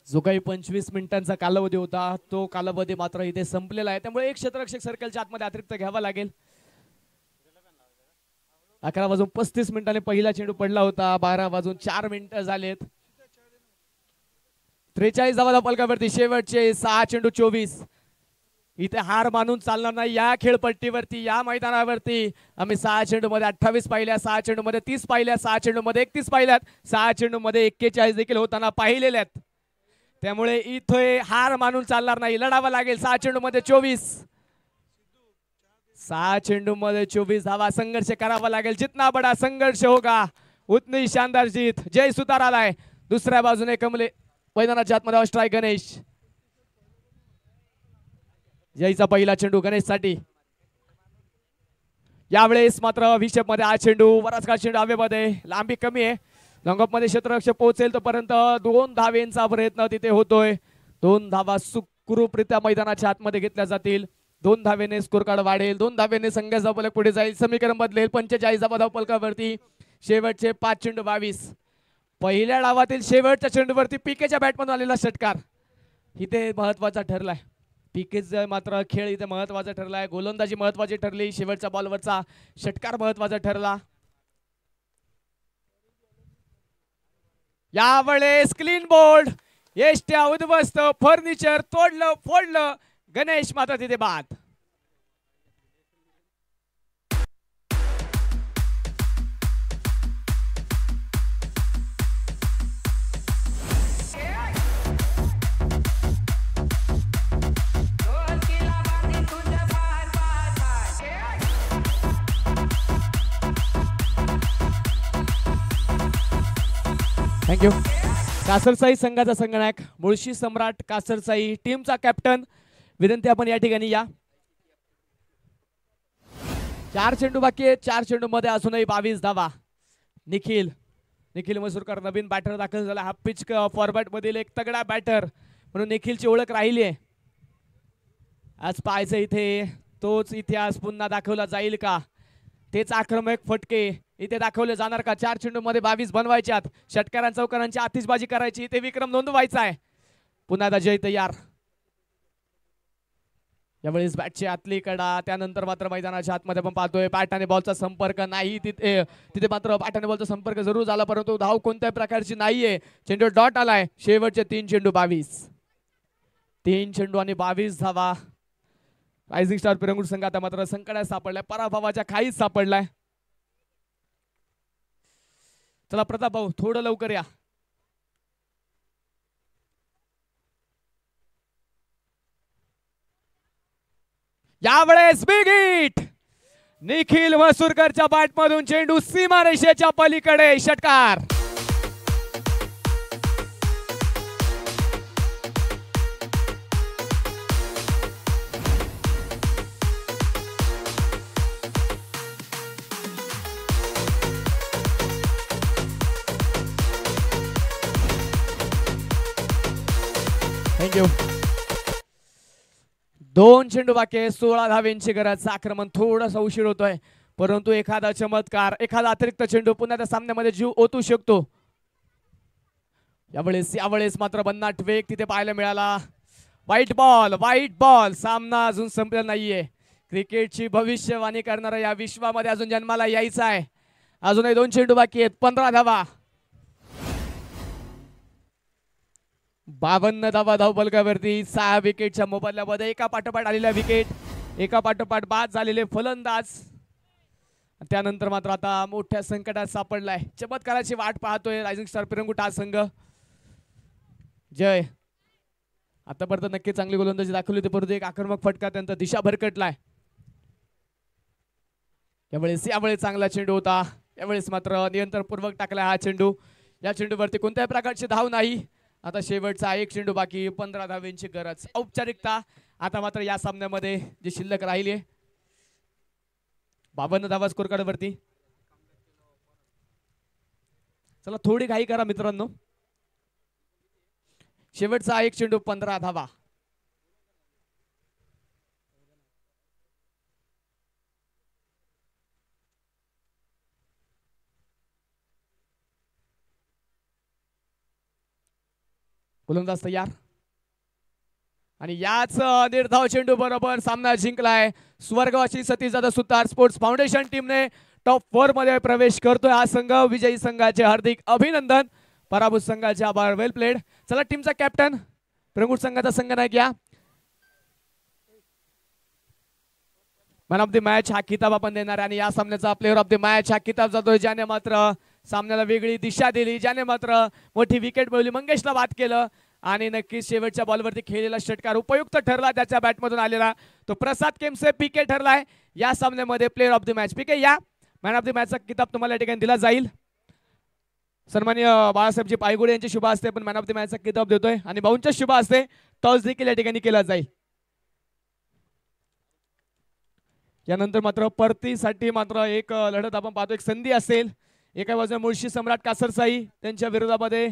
जो काही 25 मिनिटांचा कालावधी होता तो कालावधी मात्र इथे संपलेला आहे, त्यामुळे एक क्षेत्ररक्षक सर्कलच्या आतमध्ये अतिरिक्त घ्यावा लागेल. 11:35 पहिला चेंडू पडला होता. 12:04 झालेत. 43 धावा फलकावरती. शेवटचे 6 चेंडू 24. इथे हार मानून चालणार नाही. या खेळपट्टीवरती या मैदानावरती आम्ही 6 चेंडू मध्ये 28 पाहिल्या, 6 चेंडू मध्ये 30 पाहिल्या, 6 चेंडू मध्ये 31 पाहिल्यात, 6 चेंडू मध्ये 41 देखील होताना पाहिलेल्या आहेत. त्यामुळे इथे हार मानून चालणार नाही. लढावं लागेल. 6 चेंडू मध्ये 24. 6 चेंडू मध्ये 24 धावा. संघर्ष करावा लागेल. जितना बडा संघर्ष होगा उतनी शानदार जीत. जय सुतार आलाय दुसऱ्या बाजूने कमले मैदानाच्या आतमध्ये स्ट्राईक गणेश. जयचा पहिला चेंडू गणेश साठी. यावेळेस मात्र विषप मध्ये हा चेंडू बराच काळ चेंडू हवेमध्ये. लांबी कमी आहे. लॉंगऑफ मध्ये क्षेत्ररक्षक पोहोचेल तोपर्यंत 2 धावेंचा प्रयत्न तिथे होतोय. 2 धावा सुखरूपरित्या मैदानाच्या आतमध्ये घेतल्या जातील. 2 धावेने स्कोर कार्ड वाढेल. 2 धावेने संघाचा धावफलक पुढे जाईल. समीकरण बदलेल. 45 धावा धावफलकावरती. शेवटचे 5 चेंडू 22. पहिल्या डावातील शेवटच्या चेंडूवरती पीकेच्या बॅटमधून आलेला षटकार इथे महत्वाचा ठरलाय. पीकेचा मात्र खेळ इथे महत्वाचा ठरलाय. गोलंदाजी महत्वाची ठरली. शेवटच्या बॉलवरचा षटकार महत्वाचा ठरला. यावेळेस क्लीन बोल्ड. एष्ट्या उद्ध्वस्त. फर्निचर तोडलं फोडलं. गणेश मात्र तिथे बाद. थँक्यू. कासरसाई संघाचा संघनायक मुळशी सम्राट कासरसाई टीमचा कॅप्टन विनंती आपण या ठिकाणी या. 4 चेंडू बाकी आहे. 4 चेंडू मध्ये अजूनही 22 धावा. निखिल मसूरकर नवीन बॅटर दाखल झाला. हा पिच फॉरमॅट मधील एक तगडा बॅटर म्हणून निखिलची ओळख राहिली आहे. आज पाहायचं इथे तोच इतिहास पुन्हा दाखवला जाईल का. तेच आक्रमक फटके इथे दाखवले जाणार का. 4 चेंडू मध्ये 22 बनवायच्यात. षटकारां चौकारांची आतिषबाजी करायची. इथे विक्रम नोंदवायचा आहे. पुन्हा एकदा जय तयार. यावेळेस बॅटची आतली कडा. त्यानंतर मात्र मैदानाच्या आतमध्ये आपण पाहतोय बॅट आणि बॉलचा संपर्क नाही. तिथे मात्र बॅट आणि बॉलचा संपर्क जरूर झाला परंतु धाव कोणत्याही प्रकारची नाहीये. चेंडू डॉट आलाय. शेवटचे 3 चेंडू 22. 3 चेंडू आणि 22 धावा. रायझिंग स्टार पिरंगुट संघ आता मात्र संकटात सापडलाय. पराभवाच्या खाईच सापडलाय. चला प्रताप भाऊ थोडं लवकर या. यावेळेस बिग हिट. निखिल मसूरकरच्या बॅटमधून चेंडू सीमारेषेच्या पलीकडे. षटकार. थँक्यू. 2 चेंडू बाकी. 16 धावेंची गरज. आक्रमण थोडासा उशीर होतोय परंतु एखादा चमत्कार एखादा अतिरिक्त चेंडू पुन्हा त्या सामन्यामध्ये जीव ओतू शकतो. यावेळेस मात्र भन्नाट वेग तिथे पाहायला मिळाला. White ball. सामना अजून संपलेला नाहीये. क्रिकेटची भविष्यवाणी करणारा या विश्वामध्ये अजून जन्माला यायचा आहे. अजूनही 2 चेंडू बाकी आहेत. 15 धावा. 52 धावा धावफलकावरती. 6 विकेटच्या मोबदल्यामध्ये एका पाठोपाठ आलेल्या विकेट. एका पाठोपाठ बाद झालेले फलंदाज. त्यानंतर मात्र आता मोठ्या संकटात सापडलाय. चमत्काराची वाट पाहतोय रायझिंग स्टार पिरंगुट हा संघ. जय आतापर्यंत नक्की चांगली गोलंदाजी दाखवली होती परंतु एक आक्रमक फटका त्यांचा दिशा भरकटलाय. यावेळेस चांगला चेंडू होता. यावेळेस मात्र नियंत्रणपूर्वक टाकला हा चेंडू. या चेंडूवरती कोणत्याही प्रकारची धाव नाही. आता शेवटचा 1 चेंडू बाकी. 15 धावेंची गरज. औपचारिकता आता मात्र या सामन्यामध्ये जी शिल्लक राहिली आहे. 52 धावा स्कोर कार्ड वरती. चला थोडी घाई करा मित्रांनो. शेवटचा 1 चेंडू 15 धावा. गोलंदाज तयार आणि याच निर्धाव चेंडू बरोबर सामना जिंकलाय. स्वर्गवासी सतीशदादा सुतार स्पोर्ट्स फाउंडेशन टीमने टॉप 4 मध्ये प्रवेश करतोय. हा संघ विजयी संघाचे हार्दिक अभिनंदन. पराभूत संघाचे आभार. वेल प्लेड. चला टीमचा कॅप्टन पिरंगुट संघाचा संघनायक या. मॅन ऑफ द मॅच हा किताब आपण देणार आणि या सामन्याचा प्लेअर ऑफ द मॅच हा किताब जातोय ज्याने मात्र सामन्याला वेगळी दिशा दिली. ज्याने मात्र मोठी विकेट मिळवली. मंगेशला बाद केलं आणि नक्कीच शेवटच्या बॉलवरती खेळलेला षटकार उपयुक्त ठरला त्याच्या बॅटमधून आलेला. तो प्रसाद केमसे पीके ठरलाय या सामन्यामध्ये प्लेअर ऑफ द मॅच. पीके या मॅन ऑफ द मॅचचा किताब तुम्हाला या ठिकाणी दिला जाईल. सन्माननीय बाळासाहेबजी पायगुडे यांचे शुभ असते पण मॅन ऑफ द मॅचचा किताब देतोय आणि भाऊंच्या शुभ असते टॉस देखील या ठिकाणी केला जाईल. यानंतर मात्र परतीसाठी मात्र एक लढत आपण पाहतो. एक संधी असेल. एका बाजूने मुळशी सम्राट कासरसाई त्यांच्या विरोधामध्ये